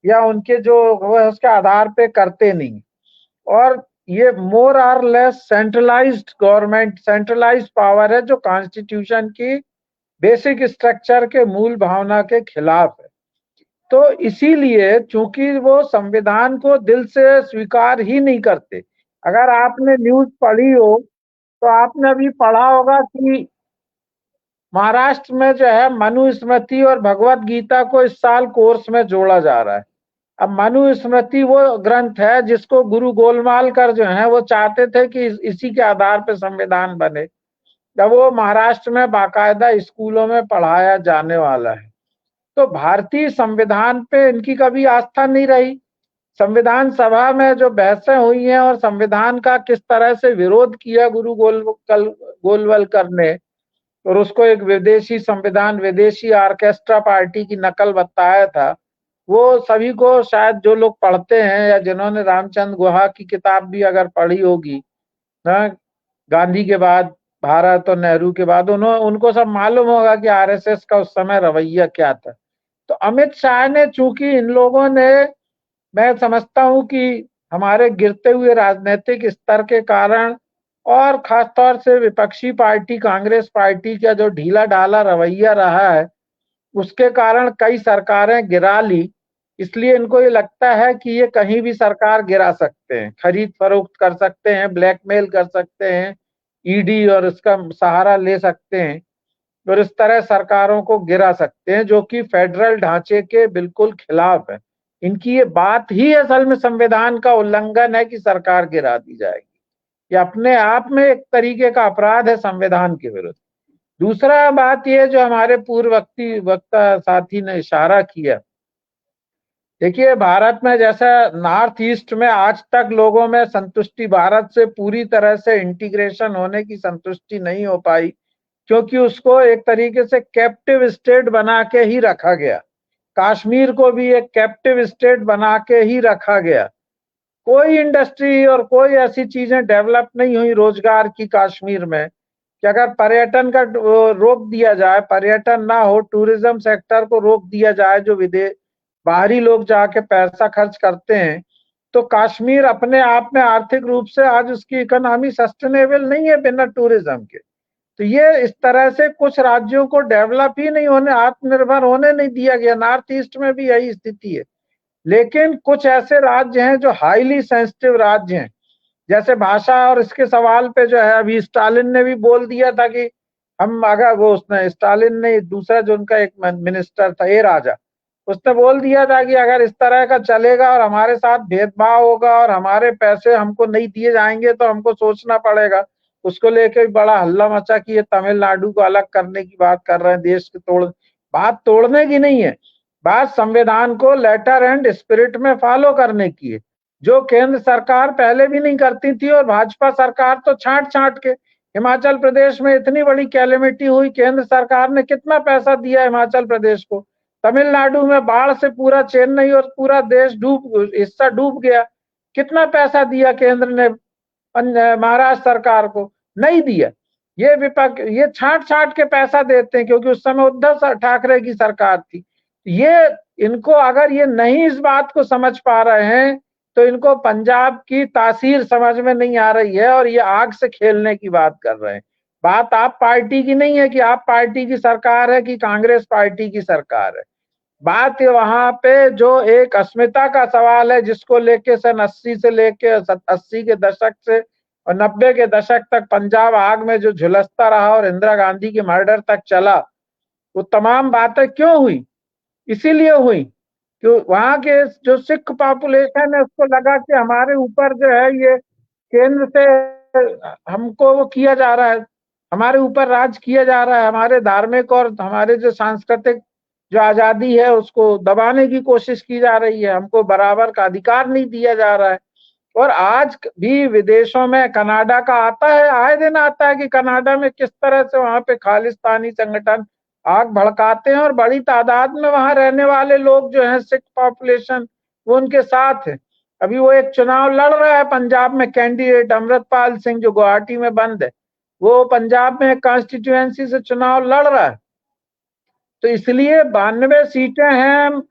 S5: या उनके जो वो है उसके आधार पे करते नहीं। और ये मोर और less centralised government, centralised power है, जो कॉन्स्टिट्यूशन की बेसिक स्ट्रक्चर के मूल भावना के खिलाफ है। तो इसीलिए चूंकि वो संविधान को दिल से स्वीकार ही नहीं करते। अगर आपने न्यूज पढ़ी हो तो आपने अभी पढ़ा होगा कि महाराष्ट्र में जो है मनुस्मृति और भगवत गीता को इस साल कोर्स में जोड़ा जा रहा है। अब मनुस्मृति वो ग्रंथ है जिसको गुरु गोलमालकर जो है वो चाहते थे कि इसी के आधार पर संविधान बने, जब वो महाराष्ट्र में बाकायदा स्कूलों में पढ़ाया जाने वाला है। तो भारतीय संविधान पे इनकी कभी आस्था नहीं रही। संविधान सभा में जो बहसें हुई हैं और संविधान का किस तरह से विरोध किया गुरु गोलवलकर ने, और उसको एक विदेशी संविधान, विदेशी ऑर्केस्ट्रा पार्टी की नकल बताया था, वो सभी को शायद जो लोग पढ़ते हैं या जिन्होंने रामचंद्र गुहा की किताब भी अगर पढ़ी होगी ना, गांधी के बाद भारत और नेहरू के बाद, उनको सब मालूम होगा कि आरएसएस का उस समय रवैया क्या था। तो अमित शाह ने, चूंकि इन लोगों ने, मैं समझता हूं कि हमारे गिरते हुए राजनीतिक स्तर के कारण और खासतौर से विपक्षी पार्टी कांग्रेस पार्टी का जो ढीला ढाला रवैया रहा है, उसके कारण कई सरकारें गिरा ली। इसलिए इनको ये लगता है कि ये कहीं भी सरकार गिरा सकते हैं, खरीद फरोख्त कर सकते हैं, ब्लैकमेल कर सकते हैं, ईडी और इसका सहारा ले सकते हैं और इस तरह सरकारों को गिरा सकते हैं, जो कि फेडरल ढांचे के बिल्कुल खिलाफ है। इनकी ये बात ही असल में संविधान का उल्लंघन है कि सरकार गिरा दी जाएगी। ये अपने आप में एक तरीके का अपराध है संविधान के विरुद्ध। दूसरा बात यह जो हमारे पूर्व वक्ता साथी ने इशारा किया, देखिए भारत में जैसा नॉर्थ ईस्ट में आज तक लोगों में संतुष्टि, भारत से पूरी तरह से इंटीग्रेशन होने की संतुष्टि नहीं हो पाई, क्योंकि उसको एक तरीके से कैप्टिव स्टेट बना के ही रखा गया। कश्मीर को भी एक कैप्टिव स्टेट बना के ही रखा गया। कोई इंडस्ट्री और कोई ऐसी चीजें डेवलप नहीं हुई रोजगार की कश्मीर में कि अगर पर्यटन का रोक दिया जाए, पर्यटन ना हो, टूरिज्म सेक्टर को रोक दिया जाए, जो बाहरी लोग जाके पैसा खर्च करते हैं, तो कश्मीर अपने आप में आर्थिक रूप से आज उसकी इकोनॉमी सस्टेनेबल नहीं है बिना टूरिज्म के। तो ये इस तरह से कुछ राज्यों को डेवलप ही नहीं होने, आत्मनिर्भर होने नहीं दिया गया। नॉर्थ ईस्ट में भी यही स्थिति है। लेकिन कुछ ऐसे राज्य हैं जो हाईली सेंसिटिव राज्य हैं, जैसे भाषा और इसके सवाल पे जो है अभी स्टालिन ने भी बोल दिया था कि हम अगर वो उसने स्टालिन ने दूसरा जो उनका एक मिनिस्टर था ए राजा, उसने बोल दिया था कि अगर इस तरह का चलेगा और हमारे साथ भेदभाव होगा और हमारे पैसे हमको नहीं दिए जाएंगे तो हमको सोचना पड़ेगा। उसको लेके बड़ा हल्ला मचा कि ये तमिलनाडु को अलग करने की बात कर रहे हैं, देश के बात तोड़ने की नहीं है, बात संविधान को लेटर एंड स्पिरिट में फॉलो करने की है, जो केंद्र सरकार पहले भी नहीं करती थी। और भाजपा सरकार तो छांट छांट के, हिमाचल प्रदेश में इतनी बड़ी कैलेमिटी हुई, केंद्र सरकार ने कितना पैसा दिया हिमाचल प्रदेश को। तमिलनाडु में बाढ़ से पूरा चेन्नई और पूरा देश हिस्सा डूब गया, कितना पैसा दिया केंद्र ने महाराष्ट्र सरकार को? नहीं दिया। ये विपक्ष ये छांट छांट के पैसा देते हैं, क्योंकि उस समय उद्धव ठाकरे की सरकार थी। ये इनको अगर ये नहीं इस बात को समझ पा रहे हैं तो इनको पंजाब की तासीर समझ में नहीं आ रही है और ये आग से खेलने की बात कर रहे हैं। बात आप पार्टी की नहीं है कि आप पार्टी की सरकार है कि कांग्रेस पार्टी की सरकार है। बात वहां पे जो एक अस्मिता का सवाल है, जिसको लेके सन 80 से लेके 80 के दशक से और 90 के दशक तक पंजाब आग में जो झुलसता रहा और इंदिरा गांधी के मर्डर तक चला, वो तमाम बातें क्यों हुई? इसीलिए हुई कि वहां के जो सिख पॉपुलेशन है उसको लगा कि हमारे ऊपर जो है ये केंद्र से हमको वो किया जा रहा है, हमारे ऊपर राज किया जा रहा है, हमारे धार्मिक और हमारे जो सांस्कृतिक जो आजादी है उसको दबाने की कोशिश की जा रही है, हमको बराबर का अधिकार नहीं दिया जा रहा है। और आज भी विदेशों में कनाडा का आता है, आए दिन आता है कि कनाडा में किस तरह से वहां पे खालिस्तानी संगठन आग भड़काते हैं और बड़ी तादाद में वहां रहने वाले लोग जो हैं सिख पॉपुलेशन वो उनके साथ है। अभी वो एक चुनाव लड़ रहा है पंजाब में, कैंडिडेट अमृतपाल सिंह जो गुवाहाटी में बंद है, वो पंजाब में कॉन्स्टिट्यूएंसी से चुनाव लड़ रहा है। तो इसलिए 92 सीटें हैं,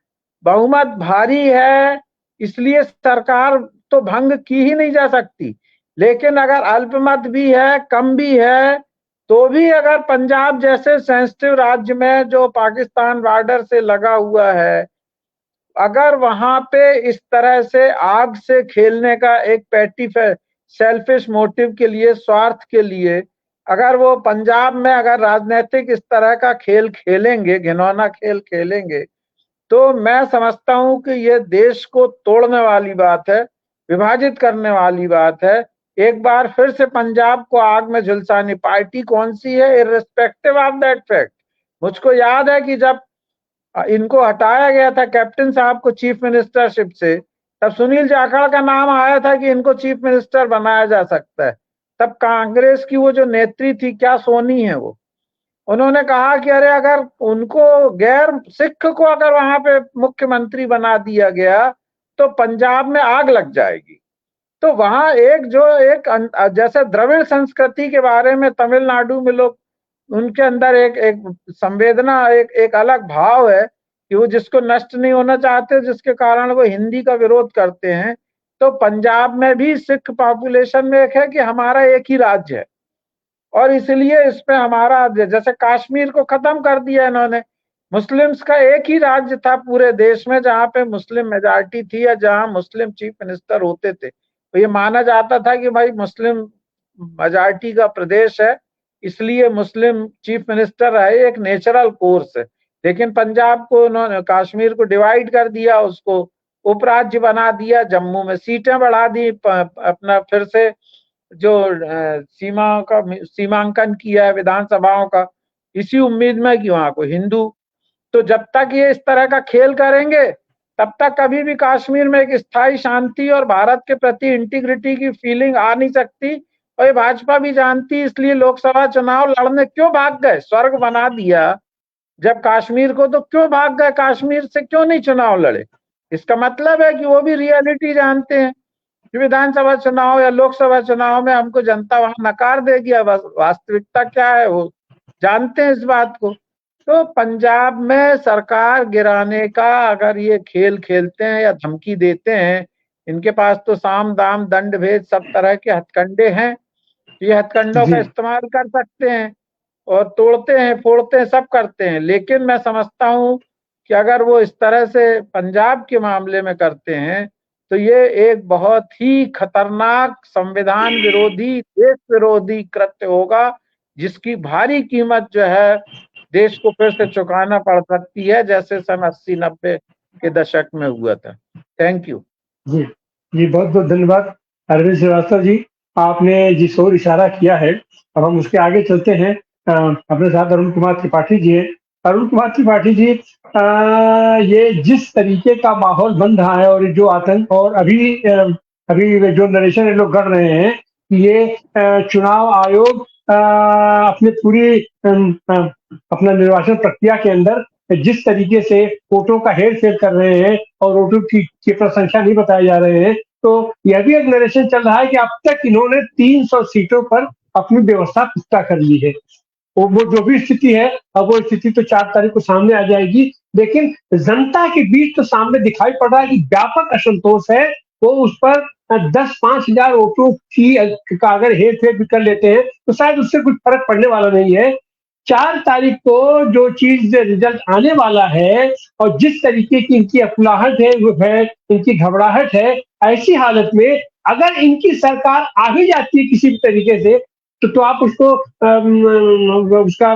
S5: बहुमत भारी है, इसलिए सरकार तो भंग की ही नहीं जा सकती। लेकिन अगर अल्पमत भी है, कम भी है, तो भी अगर पंजाब जैसे सेंसिटिव राज्य में जो पाकिस्तान बॉर्डर से लगा हुआ है, अगर वहां पे इस तरह से आग से खेलने का एक पैटी सेल्फिश मोटिव के लिए, स्वार्थ के लिए, अगर वो पंजाब में अगर राजनीतिक इस तरह का खेल खेलेंगे, घिनौना खेल खेलेंगे, तो मैं समझता हूं कि ये देश को तोड़ने वाली बात है, विभाजित करने वाली बात है। एक बार फिर से पंजाब को आग में झुलसानी, पार्टी कौन सी है इर्रिस्पेक्टिव ऑफ दैट फैक्ट। मुझको याद है कि जब इनको हटाया गया था कैप्टन साहब को चीफ मिनिस्टरशिप से, तब सुनील जाखड़ का नाम आया था कि इनको चीफ मिनिस्टर बनाया जा सकता है। तब कांग्रेस की वो जो नेत्री थी, क्या सोनी है वो, उन्होंने कहा कि अरे अगर उनको गैर सिख को अगर वहां पे मुख्यमंत्री बना दिया गया तो पंजाब में आग लग जाएगी। तो वहां एक जैसे द्रविड़ संस्कृति के बारे में तमिलनाडु में लोग, उनके अंदर एक संवेदना, एक अलग भाव है कि वो जिसको नष्ट नहीं होना चाहते, जिसके कारण वो हिंदी का विरोध करते हैं। तो पंजाब में भी सिख पॉपुलेशन में एक है कि हमारा एक ही राज्य है और इसलिए इस पे हमारा, जैसे कश्मीर को खत्म कर दिया इन्होंने, मुस्लिम्स का एक ही राज्य था पूरे देश में जहां पे मुस्लिम मेजॉरिटी थी या जहां मुस्लिम चीफ मिनिस्टर होते थे। तो ये माना जाता था कि भाई मुस्लिम मेजॉरिटी का प्रदेश है, इसलिए मुस्लिम चीफ मिनिस्टर रहे, एक नेचुरल कोर्स है। लेकिन पंजाब को उन्होंने, कश्मीर को डिवाइड कर दिया, उसको उपराज्य बना दिया, जम्मू में सीटें बढ़ा दी, अपना फिर से जो सीमांकन किया है विधानसभाओं का, इसी उम्मीद में कि वहां को हिंदू। तो जब तक ये इस तरह का खेल करेंगे तब तक कभी भी कश्मीर में एक स्थायी शांति और भारत के प्रति इंटीग्रिटी की फीलिंग आ नहीं सकती। और ये भाजपा भी जानती है, इसलिए लोकसभा चुनाव लड़ने क्यों भाग गए। स्वर्ग बना दिया जब कश्मीर को, तो क्यों भाग गए कश्मीर से, क्यों नहीं चुनाव लड़े। इसका मतलब है कि वो भी रियलिटी जानते हैं कि विधानसभा चुनाव या लोकसभा चुनाव में हमको जनता वहां नकार देगी। अब वास्तविकता क्या है वो जानते हैं इस बात को। तो पंजाब में सरकार गिराने का अगर ये खेल खेलते हैं या धमकी देते हैं, इनके पास तो साम दाम दंड भेद सब तरह के हथकंडे हैं, ये हथकंडों का
S1: जी
S5: इस्तेमाल कर सकते हैं और तोड़ते हैं, फोड़ते हैं, सब करते हैं। लेकिन मैं समझता हूं कि अगर वो इस तरह से पंजाब के मामले में करते हैं तो ये एक बहुत ही खतरनाक संविधान विरोधी, देश विरोधी कृत्य होगा, जिसकी भारी कीमत जो है देश को फिर से चुकाना पड़ सकती है, जैसे सन 80-90 के दशक में हुआ था। Thank you.
S1: जी जी, बहुत बहुत धन्यवाद अरविंद श्रीवास्तव जी। आपने जिस ओर इशारा किया है, अब हम उसके आगे चलते हैं। अपने साथ अरुण कुमार त्रिपाठी जी हैं। अरुण कुमार त्रिपाठी जी, ये जिस तरीके का माहौल बन रहा है और जो आतंक, और अभी जो नरेशन ये लोग कर रहे हैं कि ये चुनाव आयोग अपने पूरी अपना निर्वाचन प्रक्रिया के अंदर जिस तरीके से वोटों का हेर फेर कर रहे हैं और वोटों की संख्या नहीं बताए जा रहे हैं, तो यह भी एक नरेशन चल रहा है कि अब तक इन्होंने 300 सीटों पर अपनी व्यवस्था पुख्ता कर ली है। वो जो भी स्थिति है, अब वो स्थिति तो 4 तारीख को सामने आ जाएगी, लेकिन जनता के बीच तो सामने दिखाई पड़ रहा है कि व्यापक असंतोष है। वो उस पर 10-5 हजार वोटों की का अगर हेर फेर भी कर लेते हैं तो शायद उससे कुछ फर्क पड़ने वाला नहीं है। 4 तारीख को जो चीज रिजल्ट आने वाला है और जिस तरीके की इनकी अकुलाहट है, इनकी घबराहट है, ऐसी हालत में अगर इनकी सरकार आ भी जाती है किसी भी तरीके से, तो आप उसको उसका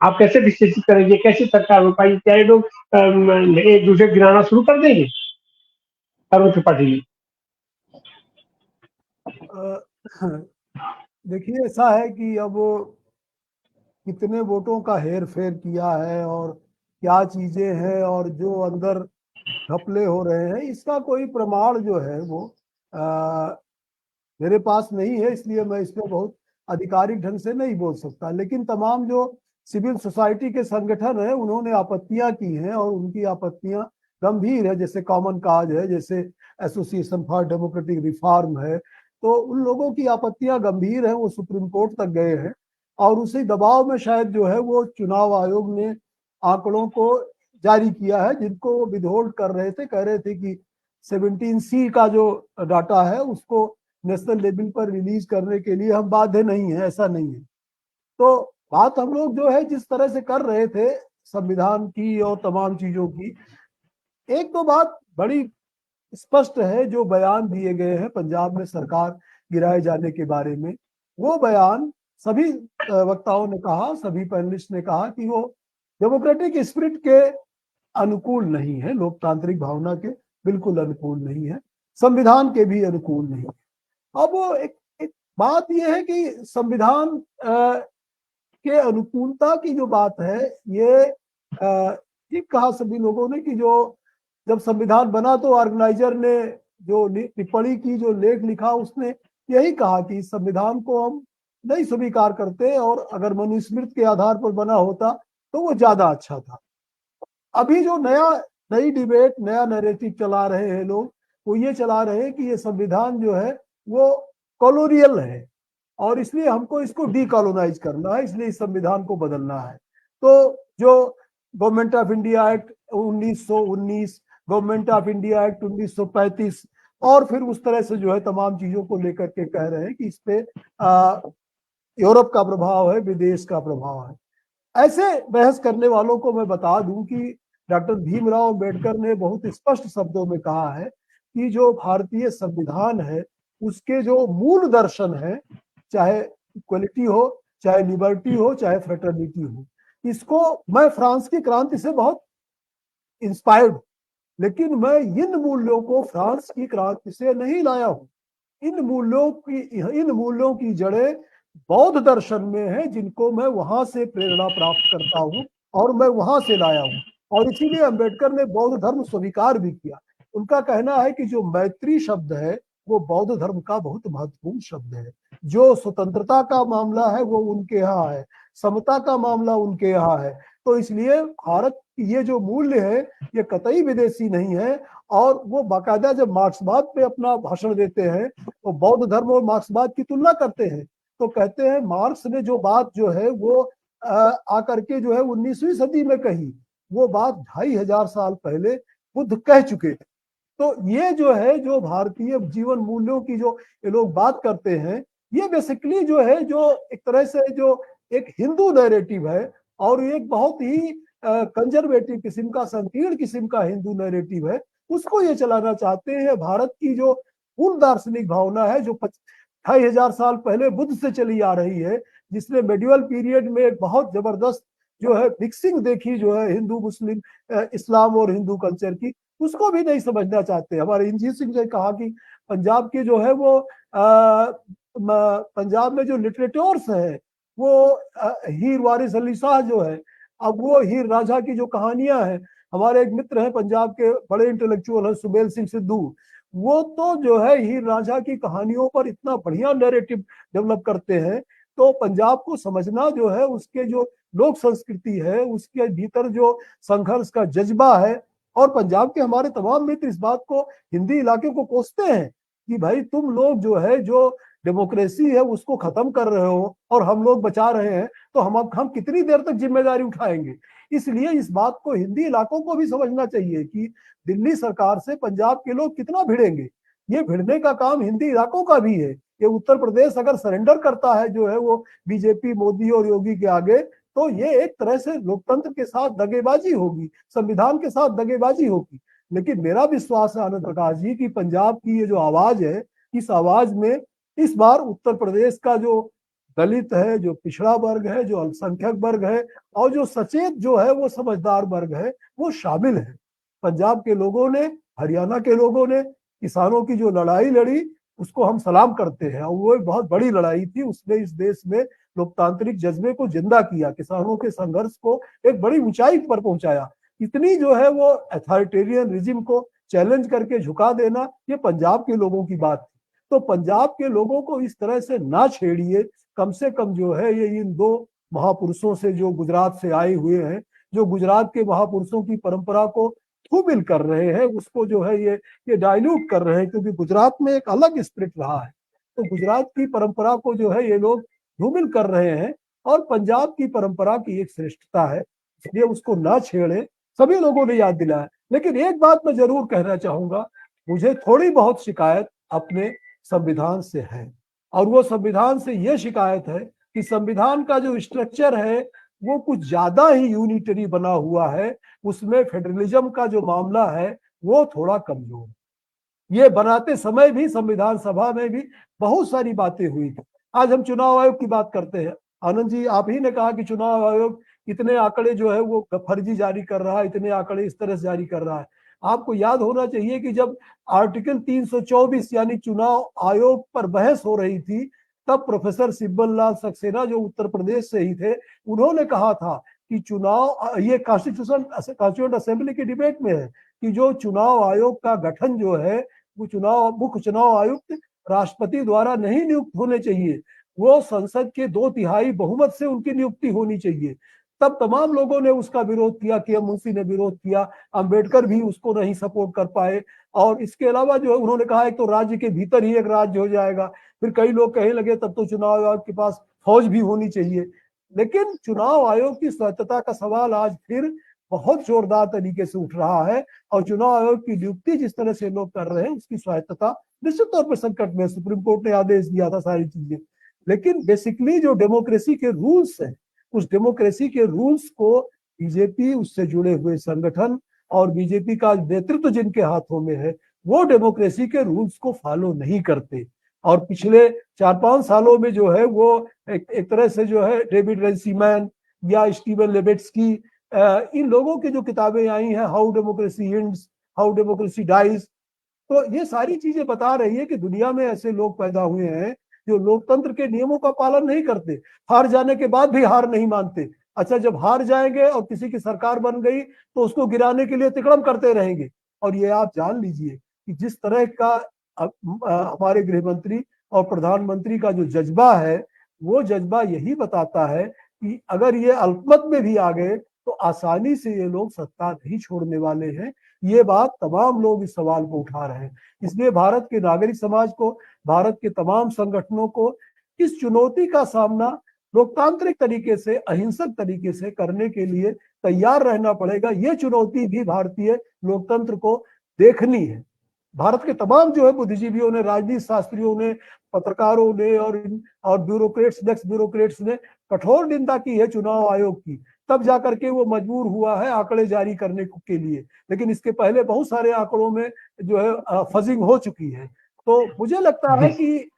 S1: आप कैसे विश्लेषित करेंगे, कैसे सरकार हो पाएगी? क्या ये लोग एक दूसरे को गिराना शुरू कर देंगे? अरुण त्रिपाठी जी।
S2: देखिए, ऐसा है कि अब कितने वोटों का हेर फेर किया है और क्या चीजें हैं और जो अंदर घपले हो रहे हैं, इसका कोई प्रमाण जो है वो मेरे पास नहीं है, इसलिए मैं इसमें बहुत आधिकारिक ढंग से नहीं बोल सकता। लेकिन तमाम जो सिविल सोसाइटी के संगठन है उन्होंने आपत्तियां की हैं और उनकी आपत्तियां गंभीर है। जैसे कॉमन काज है, जैसे एसोसिएशन फॉर डेमोक्रेटिक रिफॉर्म है, तो उन लोगों की आपत्तियां गंभीर है, वो सुप्रीम कोर्ट तक गए हैं। और उसी दबाव में शायद जो है वो चुनाव आयोग ने आंकड़ों को जारी किया है, जिनको वो विदहोल्ड कर रहे थे। कह रहे थे कि 17C का जो डाटा है उसको नेशनल लेवल पर रिलीज करने के लिए हम बाध्य नहीं है, ऐसा नहीं है। तो बात हम लोग जो है जिस तरह से कर रहे थे संविधान की और तमाम चीजों की, एक तो बात बड़ी स्पष्ट है, जो बयान दिए गए हैं पंजाब में सरकार गिराए जाने के बारे में, वो बयान सभी वक्ताओं ने कहा, सभी पैनलिस्ट ने कहा कि वो डेमोक्रेटिक स्पिरिट के अनुकूल नहीं है, लोकतांत्रिक भावना के बिल्कुल अनुकूल नहीं है, संविधान के भी अनुकूल नहीं है। अब वो एक बात यह है कि संविधान के अनुकूलता की जो बात है, ये ठीक कहा सभी लोगों ने कि जो जब संविधान बना तो ऑर्गेनाइजर ने जो टिप्पणी की, जो लेख लिखा, उसने यही कहा कि इस संविधान को हम नहीं स्वीकार करते और अगर मनुस्मृति के आधार पर बना होता तो वो ज्यादा अच्छा था। अभी जो नई डिबेट, नया नैरेटिव चला रहे हैं लोग, वो ये चला रहे हैं कि ये संविधान जो है वो कॉलोनियल है और इसलिए हमको इसको डीकॉलोनाइज करना है, इसलिए इस संविधान को बदलना है। तो जो government of India act 1919, government of India act 1935 और फिर उस तरह से जो है तमाम चीजों को लेकर के कह रहे हैं कि इस पे यूरोप का प्रभाव है, विदेश का प्रभाव है। ऐसे बहस करने वालों को मैं बता दूं कि डॉक्टर भीमराव अंबेडकर ने बहुत स्पष्ट शब्दों में कहा है कि जो भारतीय संविधान है उसके जो मूल दर्शन है, चाहे इक्वलिटी हो, चाहे लिबर्टी हो, चाहे फ्रेटर्निटी हो, इसको मैं फ्रांस की क्रांति से बहुत इंस्पायर्ड, लेकिन मैं इन मूल्यों को फ्रांस की क्रांति से नहीं लाया हूं। इन मूल्यों की जड़ें बौद्ध दर्शन में है, जिनको मैं वहां से प्रेरणा प्राप्त करता हूं और मैं वहां से लाया हूं। और इसीलिए अंबेडकर ने बौद्ध धर्म स्वीकार भी किया। उनका कहना है कि जो मैत्री शब्द है वो बौद्ध धर्म का बहुत महत्वपूर्ण शब्द है। जो स्वतंत्रता का मामला है वो उनके यहाँ है, समता का मामला उनके यहाँ है। तो इसलिए भारत की ये जो मूल्य है ये कतई विदेशी नहीं है। और वो बाकायदा जब मार्क्सवाद पे अपना भाषण देते हैं तो बौद्ध धर्म और मार्क्सवाद की तुलना करते हैं, तो कहते हैं मार्क्स ने जो बात जो है वो आकर के जो है 19वीं सदी में कही, वो बात 2500 साल पहले बुद्ध कह चुके हैं। तो ये जो है, जो भारतीय जीवन मूल्यों की जो ये लोग बात करते हैं, ये बेसिकली जो है, जो एक तरह से जो एक हिंदू नैरेटिव है, और एक बहुत ही कंजर्वेटिव किस्म का, संकीर्ण किस्म का हिंदू नैरेटिव है, उसको ये चलाना चाहते हैं। भारत की जो पूर्ण दार्शनिक भावना है, जो 2500 साल पहले बुद्ध से चली आ रही है, जिसने मेडिवल पीरियड में एक बहुत जबरदस्त जो है मिक्सिंग देखी, जो है हिंदू मुस्लिम इस्लाम और हिंदू कल्चर की, उसको भी नहीं समझना चाहते। हमारे इंजीत सिंह ने कहा कि पंजाब के जो है वो पंजाब में जो लिटरेटर्स है वो हीर वारिस अली शाह जो है, अब वो हीर रांझा की जो कहानियां हैं, हमारे एक मित्र हैं पंजाब के बड़े इंटेलेक्चुअल हैं सुबेल सिंह सिद्धू, वो तो जो है हीर रांझा की कहानियों पर इतना बढ़िया नैरेटिव डेवलप करते हैं। तो पंजाब को समझना जो है, उसके जो लोक संस्कृति है, उसके भीतर जो संघर्ष का जज्बा है, और पंजाब के हमारे तमाम मित्र इस बात को हिंदी इलाके को कोसते हैं कि भाई तुम लोग जो है, जो डेमोक्रेसी है उसको खत्म कर रहे हो और हम लोग बचा रहे हैं, तो हम कितनी देर तक जिम्मेदारी उठाएंगे। इसलिए इस बात को हिंदी इलाकों को भी समझना चाहिए कि दिल्ली सरकार से पंजाब के लोग कितना भिड़ेंगे। ये भिड़ने का काम हिंदी इलाकों का भी है। ये उत्तर प्रदेश अगर सरेंडर करता है जो है वो बीजेपी, मोदी और योगी के आगे, तो ये एक तरह से लोकतंत्र के साथ दगेबाजी होगी, संविधान के साथ दगेबाजी होगी। लेकिन मेरा विश्वास है आनंद प्रकाश जी की पंजाब की ये जो आवाज है, इस आवाज में इस बार उत्तर प्रदेश का जो दलित है, जो पिछड़ा वर्ग है, जो अल्पसंख्यक वर्ग है, और जो सचेत जो है वो समझदार वर्ग है, वो शामिल है। पंजाब के लोगों ने, हरियाणा के लोगों ने किसानों की जो लड़ाई लड़ी, उसको हम सलाम करते हैं। और वो एक बहुत बड़ी लड़ाई थी, उसने इस देश में लोकतांत्रिक जज्बे को जिंदा किया, किसानों के संघर्ष को एक बड़ी ऊंचाई पर पहुंचाया। इतनी जो है वो अथॉरिटेरियन रिजिम को चैलेंज करके झुका देना, ये पंजाब के लोगों की बात थी। तो पंजाब के लोगों को इस तरह से ना छेड़िए। कम से कम जो है ये इन दो महापुरुषों से जो गुजरात से आए हुए हैं, जो गुजरात के महापुरुषों की परंपरा को धूमिल कर रहे हैं, उसको जो है ये डाइल्यूट कर रहे हैं, क्योंकि गुजरात में एक अलग स्पिरिट रहा है। तो गुजरात की परंपरा को जो है ये लोग धूमिल कर रहे हैं, और पंजाब की परंपरा की एक श्रेष्ठता है, इसलिए उसको ना छेड़े, सभी लोगों ने याद दिलाया। लेकिन एक बात मैं जरूर कहना चाहूंगा, मुझे थोड़ी बहुत शिकायत अपने संविधान से है, और वो संविधान से ये शिकायत है कि संविधान का जो स्ट्रक्चर है वो कुछ ज्यादा ही यूनिटरी बना हुआ है। उसमें फेडरलिज्म का जो मामला है वो थोड़ा कमजोर है। ये बनाते समय भी संविधान सभा में भी बहुत सारी बातें हुई थी। आज हम चुनाव आयोग की बात करते हैं। आनंद जी, आप ही ने कहा कि चुनाव आयोग इतने आंकड़े जो है वो फर्जी जारी कर रहा है, इतने आंकड़े इस तरह से जारी कर रहा है। आपको याद होना चाहिए कि जब आर्टिकल 324 यानी चुनाव आयोग पर बहस हो रही थी, तब प्रोफेसर सिब्बल लाल सक्सेना जो उत्तर प्रदेश से ही थे, उन्होंने कहा था कि चुनाव, ये कॉन्स्टिट्यूएंट असेंबली की डिबेट में है, कि जो चुनाव आयोग का गठन जो है वो मुख्य चुनाव आयुक्त राष्ट्रपति द्वारा नहीं नियुक्त होने चाहिए, वो संसद के 2/3 बहुमत से उनकी नियुक्ति होनी चाहिए। तब तमाम लोगों ने उसका विरोध किया, के.एम. मुंशी ने विरोध किया, अंबेडकर भी उसको नहीं सपोर्ट कर पाए। और इसके अलावा जो उन्होंने कहा एक तो राज्य के भीतर ही एक राज्य हो जाएगा। फिर कई लोग कहने लगे तब तो चुनाव आयोग के पास फौज भी होनी चाहिए। लेकिन चुनाव आयोग की स्वायत्तता का सवाल आज फिर बहुत जोरदार तरीके से उठ रहा है, और चुनाव आयोग की नियुक्ति जिस तरह से लोग कर रहे हैं उसकी स्वायत्तता निश्चित तौर पर संकट में। सुप्रीम कोर्ट ने आदेश दिया था सारी चीजें, लेकिन बेसिकली जो डेमोक्रेसी के रूल्स हैं, उस डेमोक्रेसी के रूल्स को बीजेपी, उससे जुड़े हुए संगठन और बीजेपी का नेतृत्व जिनके हाथों में है, वो डेमोक्रेसी के रूल्स को फॉलो नहीं करते। और पिछले 4-5 सालों में जो है वो एक तरह से जो है डेविड रेंसीमैन या स्टीवन लेबेट्स्की, इन लोगों की जो किताबें आई हैं, how democracy ends, how democracy dies, तो ये सारी चीजें बता रही है कि दुनिया में ऐसे लोग पैदा हुए हैं जो लोकतंत्र के नियमों का पालन नहीं करते, हार जाने के बाद भी हार नहीं मानते। अच्छा, जब हार जाएंगे और किसी की सरकार बन गई तो उसको गिराने के लिए तिकड़म करते रहेंगे। और ये आप जान लीजिए कि जिस तरह का हमारे गृह मंत्री और प्रधानमंत्री का जो जज्बा है, वो जज्बा यही बताता है कि अगर ये अल्पमत में भी आ गए तो आसानी से ये लोग सत्ता नहीं छोड़ने वाले हैं। ये बात तमाम लोग इस सवाल को उठा रहे हैं। इसलिए भारत के नागरिक समाज को, भारत के तमाम संगठनों को इस चुनौती का सामना लोकतांत्रिक तरीके से, अहिंसक तरीके से करने के लिए तैयार रहना पड़ेगा। ये चुनौती भी भारतीय लोकतंत्र को देखनी है। भारत के तमाम जो है बुद्धिजीवियों ने, राजनीति शास्त्रियों ने, पत्रकारों ने और ब्यूरोक्रेट्स, डेस्क ब्यूरोक्रेट्स ने कठोर निंदा की है चुनाव आयोग की, तब जाकर के वो मजबूर हुआ है आंकड़े जारी करने के लिए। लेकिन इसके पहले बहुत सारे आंकड़ों में जो है फजिंग हो चुकी है। तो मुझे लगता है कि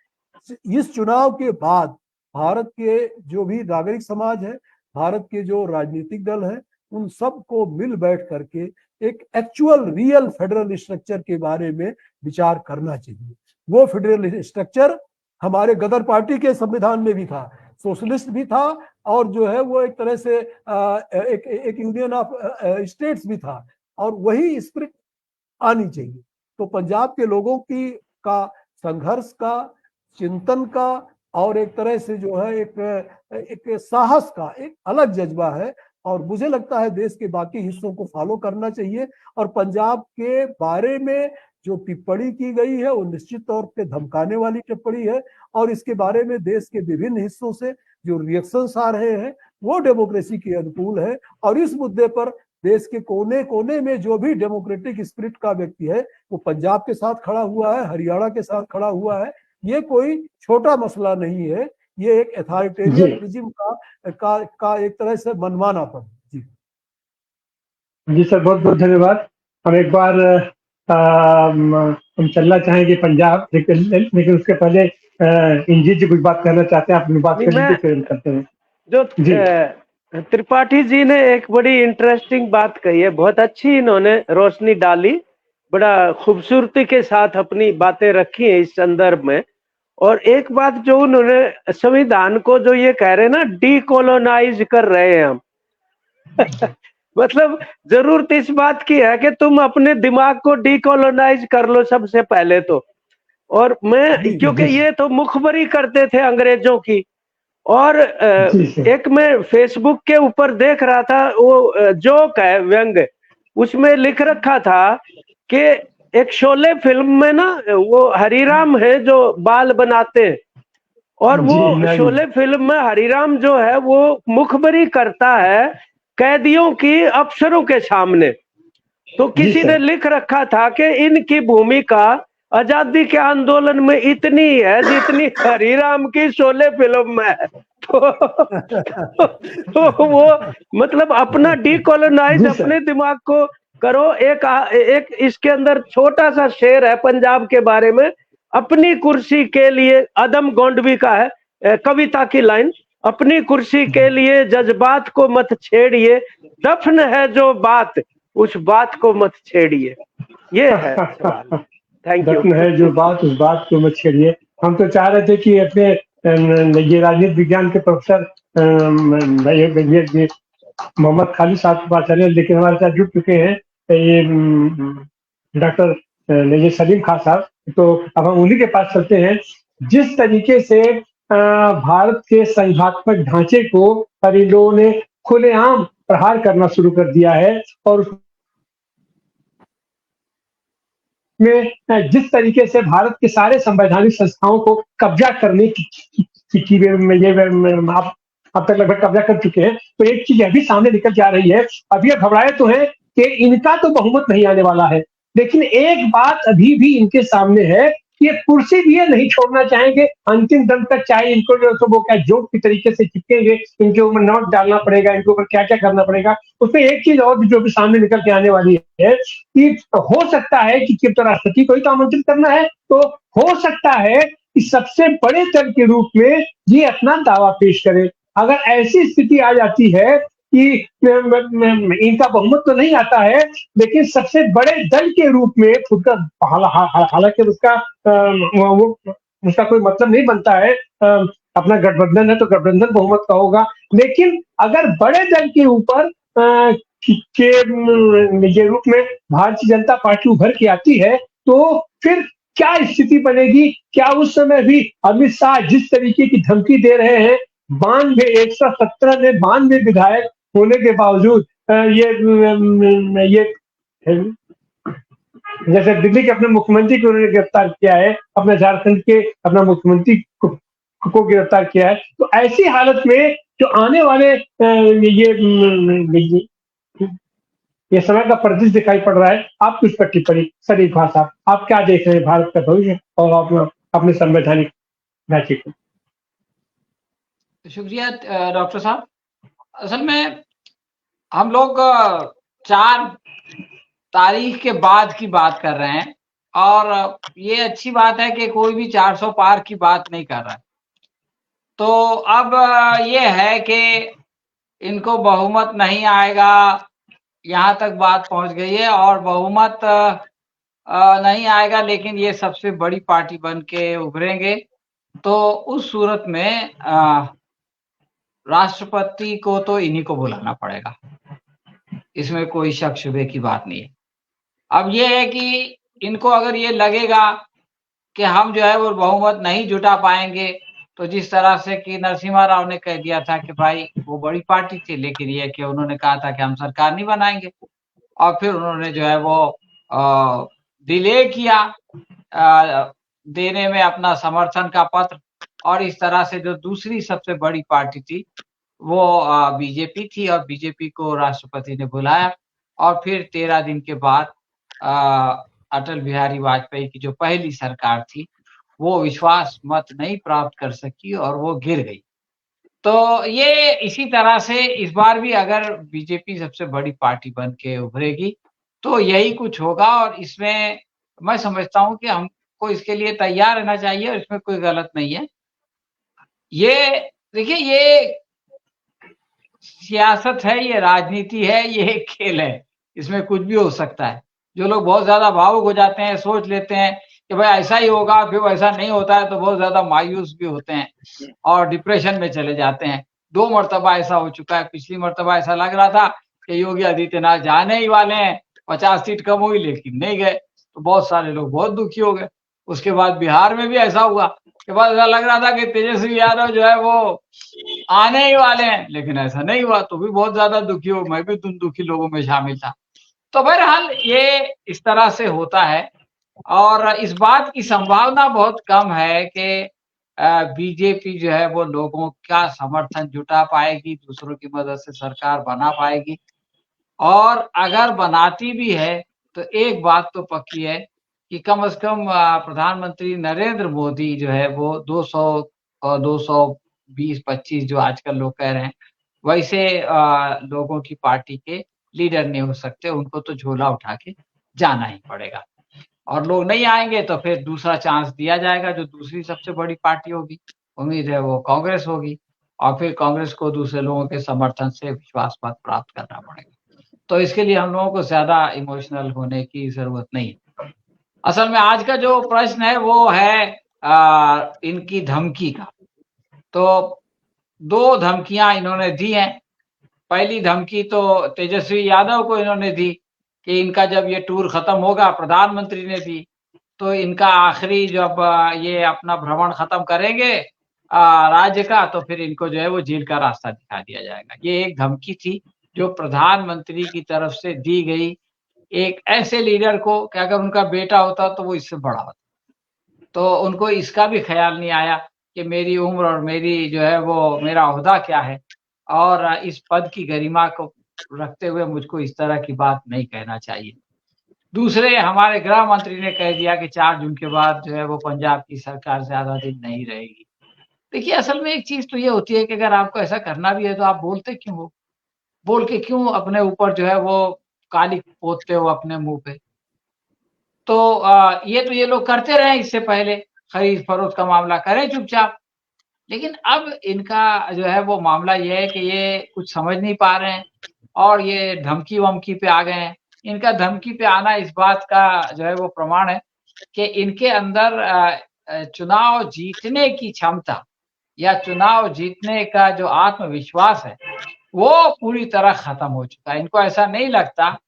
S2: इस चुनाव के बाद भारत के जो भी नागरिक समाज है, भारत के जो राजनीतिक दल है, उन सबको मिल बैठ करके एक एक्चुअल रियल फेडरल स्ट्रक्चर के बारे में विचार करना चाहिए। वो फेडरल स्ट्रक्चर हमारे गदर पार्टी के संविधान में भी था, सोशलिस्ट भी था, और जो है वो एक तरह से एक यूनियन ऑफ स्टेट्स भी था, और वही स्पिरिट आनी चाहिए। तो पंजाब के लोगों का संघर्ष का, चिंतन का, और एक तरह से जो है एक साहस का एक अलग जज्बा है, और मुझे लगता है देश के बाकी हिस्सों को फॉलो करना चाहिए। और पंजाब के बारे में जो टिप्पणी की गई है वो निश्चित तौर पे धमकाने वाली टिप्पणी है, और इसके बारे में देश के विभिन्न हिस्सों से जो रिएक्शंस आ रहे हैं वो डेमोक्रेसी के अनुकूल है। और इस मुद्दे पर देश के कोने कोने में जो भी डेमोक्रेटिक स्पिरिट का व्यक्ति है वो पंजाब के साथ खड़ा हुआ है, हरियाणा के साथ खड़ा हुआ है। ये कोई छोटा मसला नहीं है, ये एक अथॉरिटेरियन रिजिम का एक तरह से मनमानापन। जी
S1: जी सर, बहुत बहुत धन्यवाद। हम एक बार हम चलना चाहेंगे पंजाब, लेकिन उसके पहले इंजी जी कुछ बात करना चाहते हैं, अपनी बात कर लीजिए फिर हम करते हैं।
S4: जो त्रिपाठी जी ने एक बड़ी इंटरेस्टिंग बात कही है, बहुत अच्छी इन्होंने रोशनी डाली, बड़ा खूबसूरती के साथ अपनी बातें रखी है इस संदर्भ में। और एक बात जो उन्होंने संविधान को जो ये कह रहे हैं ना, डीकोलोनाइज कर रहे हैं हम मतलब जरूरत इस बात की है कि तुम अपने दिमाग को डीकोलोनाइज कर लो सबसे पहले तो। और मैं, क्योंकि ये तो मुखबरी करते थे अंग्रेजों की। और एक मैं फेसबुक के ऊपर देख रहा था, वो जोक है, व्यंग, उसमें लिख रखा था कि एक शोले फिल्म में ना वो हरिराम है जो बाल बनाते हैं, और वो शोले फिल्म में हरिराम जो है वो मुखबरी करता है कैदियों की अफसरों के सामने। तो किसी ने लिख रखा था कि इनकी भूमिका आजादी के आंदोलन में इतनी है जितनी हरिराम की शोले फिल्म में है। तो वो मतलब अपना डीकोलोनाइज, अपने दिमाग को करो। एक इसके अंदर छोटा सा शेर है पंजाब के बारे में, अपनी कुर्सी के लिए, आदम गोंडवी का है कविता की लाइन, अपनी कुर्सी के लिए जज्बात को मत छेड़िए, दफन है जो बात उस बात को मत छेड़िए। ये है सवाल। Thank you.
S1: दफन है जो बात उस बात को मत छेड़िए। हम तो चाह रहे थे कि अपने ये राजनीति विज्ञान के प्रोफेसर मोहम्मद खालिद साहब के पास चले, लेकिन हमारे साथ जुड़ चुके हैं ये डॉक्टर सलीम खान साहब। तो अब हम उन्हीं के पास चलते हैं। जिस तरीके से भारत के संघात्मक ढांचे को इन लोगों ने खुलेआम प्रहार करना शुरू कर दिया है, और में जिस तरीके से भारत के सारे संवैधानिक संस्थाओं को कब्जा करने की अब तक लगभग कब्जा कर चुके हैं। तो एक चीज अभी सामने निकल के आ रही है, अभी घबराए तो हैं कि इनका तो बहुमत नहीं आने वाला है, लेकिन एक बात अभी भी इनके सामने है, ये कुर्सी भी ये नहीं छोड़ना चाहेंगे अंतिम दम तक, चाहे इनको जो तो वो क्या जोक की तरीके से चिपकेंगे, इनके ऊपर नमक डालना पड़ेगा, इनके ऊपर क्या क्या करना पड़ेगा। उसमें एक चीज और भी जो भी सामने निकल के आने वाली है कि हो सकता है कि तो राष्ट्रपति को ही तो आमंत्रित करना है, तो हो सकता है कि सबसे बड़े दल के रूप में ये अपना दावा पेश करे। अगर ऐसी स्थिति आ जाती है कि इनका बहुमत तो नहीं आता है, लेकिन सबसे बड़े दल के रूप में खुद का, हालांकि उसका कोई मतलब नहीं बनता है, अपना गठबंधन है तो गठबंधन बहुमत का होगा, लेकिन अगर बड़े दल के ऊपर के रूप में भारतीय जनता पार्टी उभर के आती है, तो फिर क्या स्थिति बनेगी? क्या उस समय भी अमित शाह जिस तरीके की धमकी दे रहे हैं, 192 विधायक होने के बावजूद ये जैसे दिल्ली के अपने मुख्यमंत्री को उन्होंने गिरफ्तार किया है, अपने झारखंड के अपना मुख्यमंत्री को गिरफ्तार किया है, तो ऐसी हालत में जो आने वाले ये समय का परिदृश्य दिखाई पड़ रहा है, आप कुछ पर टिप्पणी सर भाषा, आप क्या देख रहे हैं भारत का भविष्य और आप अपने संवैधानिक ढांचे को?
S6: शुक्रिया डॉक्टर साहब। असल में हम लोग 4 तारीख के बाद की बात कर रहे हैं और ये अच्छी बात है कि कोई भी 400 पार की बात नहीं कर रहा है। तो अब ये है कि इनको बहुमत नहीं आएगा, यहाँ तक बात पहुंच गई है और बहुमत नहीं आएगा, लेकिन ये सबसे बड़ी पार्टी बन के उभरेंगे। तो उस सूरत में राष्ट्रपति को तो इन्हीं को बुलाना पड़ेगा, इसमें कोई शक शुबे की बात नहीं है। अब ये है कि इनको अगर ये लगेगा कि हम जो है वो बहुमत नहीं जुटा पाएंगे, तो जिस तरह से कि नरसिम्हा राव ने कह दिया था कि भाई वो बड़ी पार्टी थी, लेकिन ये कि उन्होंने कहा था कि हम सरकार नहीं बनाएंगे और फिर उन्होंने जो है वो डिले किया देने में अपना समर्थन का पत्र, और इस तरह से जो दूसरी सबसे बड़ी पार्टी थी वो बीजेपी थी और बीजेपी को राष्ट्रपति ने बुलाया और फिर 13 दिन के बाद अटल बिहारी वाजपेयी की जो पहली सरकार थी वो विश्वास मत नहीं प्राप्त कर सकी और वो गिर गई। तो ये इसी तरह से इस बार भी अगर बीजेपी सबसे बड़ी पार्टी बन के उभरेगी तो यही कुछ होगा, और इसमें मैं समझता हूं कि हमको इसके लिए तैयार रहना चाहिए और इसमें कोई गलत नहीं है। ये देखिए, ये सियासत है, ये राजनीति है, ये एक खेल है, इसमें कुछ भी हो सकता है। जो लोग बहुत ज्यादा भावुक हो जाते हैं, सोच लेते हैं कि भाई ऐसा ही होगा, फिर वैसा नहीं होता है तो बहुत ज्यादा मायूस भी होते हैं और डिप्रेशन में चले जाते हैं। 2 मर्तबा ऐसा हो चुका है। पिछली मर्तबा ऐसा लग रहा था कि योगी आदित्यनाथ जाने ही वाले हैं, 50 सीट कम हुई लेकिन नहीं गए, तो बहुत सारे लोग बहुत दुखी हो गए। उसके बाद बिहार में भी ऐसा हुआ कि बाद ऐसा लग रहा था कि तेजस्वी यादव जो है वो आने ही वाले हैं, लेकिन ऐसा नहीं हुआ, तो भी बहुत ज्यादा दुखी हो। मैं भी उन दुखी लोगों में शामिल था। तो बहरहाल ये इस तरह से होता है और इस बात की संभावना बहुत कम है कि बीजेपी जो है वो लोगों का समर्थन जुटा पाएगी, दूसरों की मदद से सरकार बना पाएगी। और अगर बनाती भी है तो एक बात तो पक्की है कि कम से कम प्रधानमंत्री नरेंद्र मोदी जो है वो 200 और 220-25 जो आजकल लोग कह रहे हैं, वैसे लोगों की पार्टी के लीडर नहीं हो सकते। उनको तो झोला उठा के जाना ही पड़ेगा और लोग नहीं आएंगे तो फिर दूसरा चांस दिया जाएगा जो दूसरी सबसे बड़ी पार्टी होगी। उम्मीद है वो कांग्रेस होगी और फिर कांग्रेस को दूसरे लोगों के समर्थन से विश्वास मत प्राप्त करना पड़ेगा। तो इसके लिए हम लोगों को ज्यादा इमोशनल होने की जरूरत नहीं है। असल में आज का जो प्रश्न है वो है इनकी धमकी का। तो 2 धमकियां इन्होंने दी हैं। पहली धमकी तो तेजस्वी यादव को इन्होंने दी कि इनका जब ये टूर खत्म होगा, प्रधानमंत्री ने दी, तो इनका आखिरी जब ये अपना भ्रमण खत्म करेंगे राज्य का, तो फिर इनको जो है वो जेल का रास्ता दिखा दिया जाएगा। ये एक धमकी थी जो प्रधानमंत्री की तरफ से दी गई एक ऐसे लीडर को कि अगर उनका बेटा होता तो वो इससे बड़ा होता। तो उनको इसका भी ख्याल नहीं आया कि मेरी उम्र और मेरी जो है वो मेरा ओहदा क्या है और इस पद की गरिमा को रखते हुए मुझको इस तरह की बात नहीं कहना चाहिए। दूसरे, हमारे गृह मंत्री ने कह दिया कि 4 जून के बाद जो है वो पंजाब की सरकार ज्यादा दिन नहीं रहेगी। देखिए, असल में एक चीज तो ये होती है कि अगर आपको ऐसा करना भी है तो आप बोलते क्यों हो? बोल के क्यों अपने ऊपर जो है वो काली पोतते हो अपने मुंह पे? तो ये लोग करते रहे इससे पहले, खरीद फरोख्त का मामला करें चुपचाप। लेकिन अब इनका जो है वो मामला ये है कि ये कुछ समझ नहीं पा रहे हैं और ये धमकी वमकी पे आ गए हैं। इनका धमकी पे आना इस बात का जो है वो प्रमाण है कि इनके अंदर चुनाव जीतने की क्षमता या चुनाव जीतने का जो आत्मविश्वास है वो पूरी तरह खत्म हो चुका है। इनको ऐसा नहीं लगता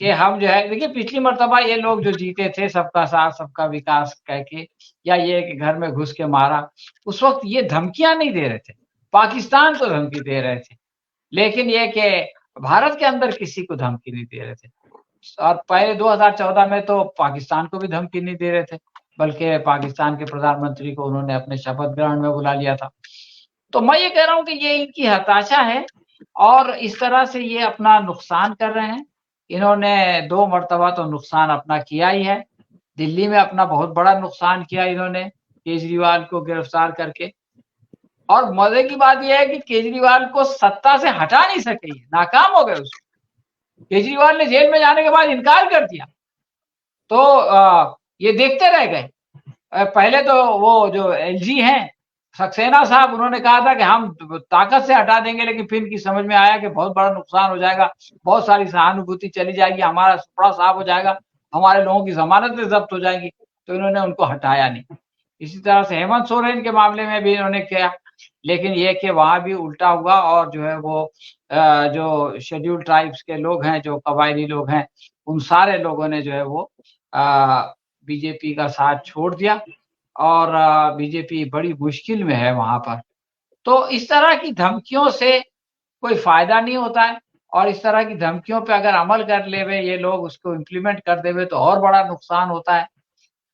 S6: कि हम जो है, देखिए पिछली मर्तबा ये लोग जो जीते थे सबका साथ सबका विकास कह के, या ये कि घर में घुस के मारा, उस वक्त ये धमकियां नहीं दे रहे थे, पाकिस्तान को धमकी दे रहे थे, लेकिन ये कि भारत के अंदर किसी को धमकी नहीं दे रहे थे। और पहले 2014 में तो पाकिस्तान को भी धमकी नहीं दे रहे थे, बल्कि पाकिस्तान के प्रधानमंत्री को उन्होंने अपने शपथ ग्रहण में बुला लिया था। तो मैं ये कह रहा हूं कि ये इनकी हताशा है और इस तरह से ये अपना नुकसान कर रहे हैं। इन्होंने 2 मर्तबा तो नुकसान अपना किया ही है। दिल्ली में अपना बहुत बड़ा नुकसान किया इन्होंने केजरीवाल को गिरफ्तार करके, और मजे की बात यह है कि केजरीवाल को सत्ता से हटा नहीं सके, नाकाम हो गए उसको। केजरीवाल ने जेल में जाने के बाद इनकार कर दिया, तो ये देखते रह गए। पहले तो वो जो एलजी हैं सक्सेना साहब, उन्होंने कहा था कि हम ताकत से हटा देंगे, लेकिन फिर इनकी समझ में आया कि बहुत बड़ा नुकसान हो जाएगा, बहुत सारी सहानुभूति चली जाएगी, हमारा सुपड़ा साफ हो जाएगा, हमारे लोगों की जमानतें जब्त हो जाएगी, तो इन्होंने उनको हटाया नहीं। इसी तरह से हेमंत सोरेन के मामले में भी इन्होंने किया, लेकिन ये कि वहां भी उल्टा हुआ और जो है वो जो शेड्यूल ट्राइब्स के लोग हैं, जो कबायली लोग हैं, उन सारे लोगों ने जो है वो बीजेपी का साथ छोड़ दिया और बीजेपी बड़ी मुश्किल में है वहां पर। तो इस तरह की धमकियों से कोई फायदा नहीं होता है, और इस तरह की धमकियों पे अगर अमल कर लेवे ये लोग, उसको इम्प्लीमेंट कर देवे, तो और बड़ा नुकसान होता है।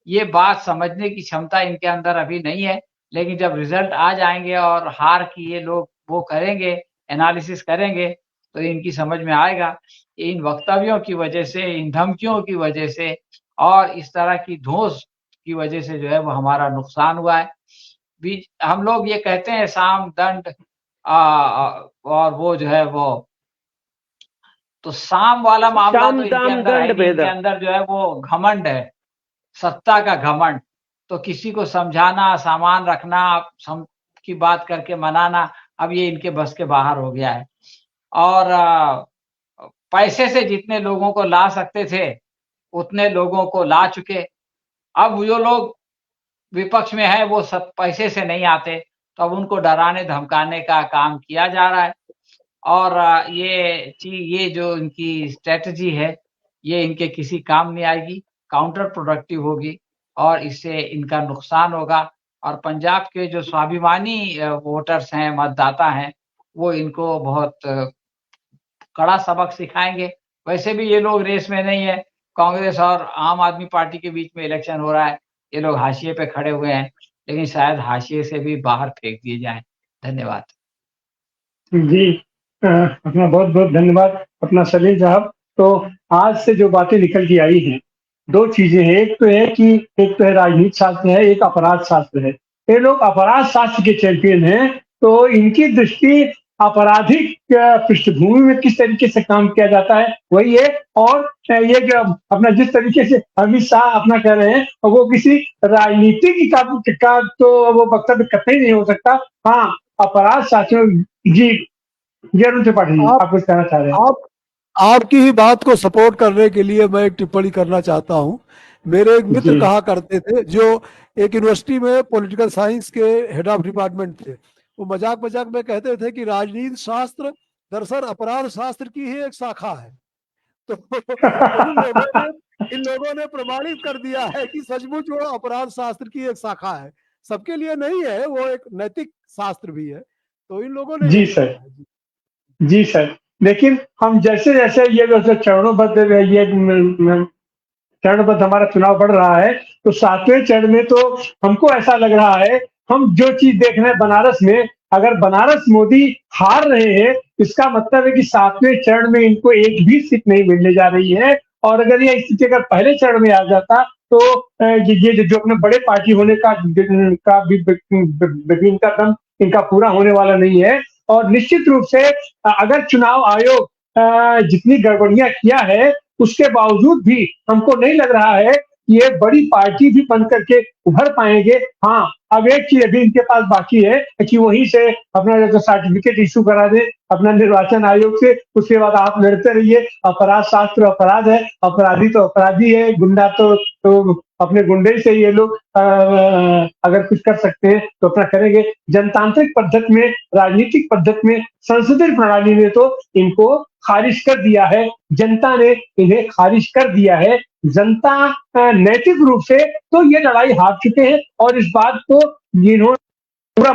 S6: ये बात समझने की क्षमता इनके अंदर अभी नहीं है, लेकिन जब रिजल्ट आ जाएंगे और हार की ये लोग वो करेंगे, एनालिसिस करेंगे, तो इनकी समझ में आएगा कि इन वक्तव्यों की वजह से, इन धमकियों की वजह से और इस तरह की धौंस की वजह से जो है वो हमारा नुकसान हुआ है। हम लोग ये कहते हैं साम दंड और वो जो है वो, तो साम वाला मामला तो इनके अंदर है, इनके अंदर जो है वो घमंड है, सत्ता का घमंड। तो किसी को समझाना, सामान रखना, की बात करके मनाना, अब ये इनके बस के बाहर हो गया है। और पैसे से जितने लोगों को ला सकते थे उतने लोगों को ला चुके। अब जो लोग विपक्ष में है वो सब पैसे से नहीं आते, तो अब उनको डराने धमकाने का काम किया जा रहा है। और ये जो इनकी स्ट्रेटजी है ये इनके किसी काम नहीं आएगी, काउंटर प्रोडक्टिव होगी और इससे इनका नुकसान होगा। और पंजाब के जो स्वाभिमानी वोटर्स हैं, मतदाता हैं, वो इनको बहुत कड़ा सबक सिखाएंगे। वैसे भी ये लोग रेस में नहीं है, कांग्रेस और आम आदमी पार्टी के बीच में इलेक्शन हो रहा है, ये लोग हाशिए पे खड़े हुए हैं, लेकिन शायद हाशिए से भी बाहर फेंक दिए जाएं। धन्यवाद
S1: जी। अपना बहुत बहुत धन्यवाद अपना सलीम साहब। तो आज से जो बातें निकल के आई हैं, 2 चीजें हैं। एक तो है राजनीति शास्त्र है, एक अपराध शास्त्र है। ये लोग अपराध शास्त्र के चैंपियन हैं, तो इनकी दृष्टि आपराधिक पृष्ठभूमि में किस तरीके से काम किया जाता है वही है। और ये जो अपना जिस तरीके से अमित शाह अपना कह रहे हैं, वो किसी राजनीतिक का तो वो वक्तव्य कतई नहीं हो सकता। हाँ, अपराध शास्त्र। जी अरुण त्रिपाठी जी, आप कुछ कहना चाह रहे हैं?
S2: आपकी ही बात को सपोर्ट करने के लिए मैं एक टिप्पणी करना चाहता हूं। मेरे एक मित्र कहा करते थे, जो एक यूनिवर्सिटी में पॉलिटिकल साइंस के हेड ऑफ डिपार्टमेंट थे, वो मजाक मजाक में कहते थे कि राजनीति शास्त्र दरअसल अपराध शास्त्र की ही एक शाखा है। तो इन लोगों ने प्रमाणित कर दिया है कि सचमुच वो अपराध शास्त्र की एक शाखा है, सबके लिए नहीं है, वो एक नैतिक शास्त्र भी है। तो इन लोगों ने
S1: जी सर। लेकिन हम जैसे जैसे ये चरणोबद्ध हमारा चुनाव बढ़ रहा है, तो 7वें चरण में तो हमको ऐसा लग रहा है, हम जो चीज देख रहे हैं बनारस में, अगर बनारस मोदी हार रहे हैं, इसका मतलब है कि 7वें चरण में इनको एक भी सीट नहीं मिलने जा रही है। और अगर ये स्थिति अगर पहले चरण में आ जाता, तो ये जो अपने बड़े पार्टी होने का भी इनका दम इनका पूरा होने वाला नहीं है। और निश्चित रूप से अगर चुनाव आयोग जितनी गड़बड़ियां किया है, उसके बावजूद भी हमको नहीं लग रहा है कि ये बड़ी पार्टी भी बन करके उभर पाएंगे। हाँ, अब एक चीज अभी इनके पास बाकी है कि वहीं से अपना जो सर्टिफिकेट इशू करा दे अपना निर्वाचन आयोग से, उसके बाद आप लड़ते रहिए। अपराध शास्त्र अपराध है, अपराधी तो अपराधी है, गुंडा तो अपने गुंडे से ये लोग अगर कुछ कर सकते हैं तो अपना करेंगे। जनतांत्रिक पद्धति में, राजनीतिक पद्धति में, संसदीय प्रणाली ने तो इनको खारिज कर दिया है, जनता ने इन्हें खारिज कर दिया है। जनता नैतिक रूप से तो ये लड़ाई हार चुके हैं और इस बात को जिन्होंने पूरा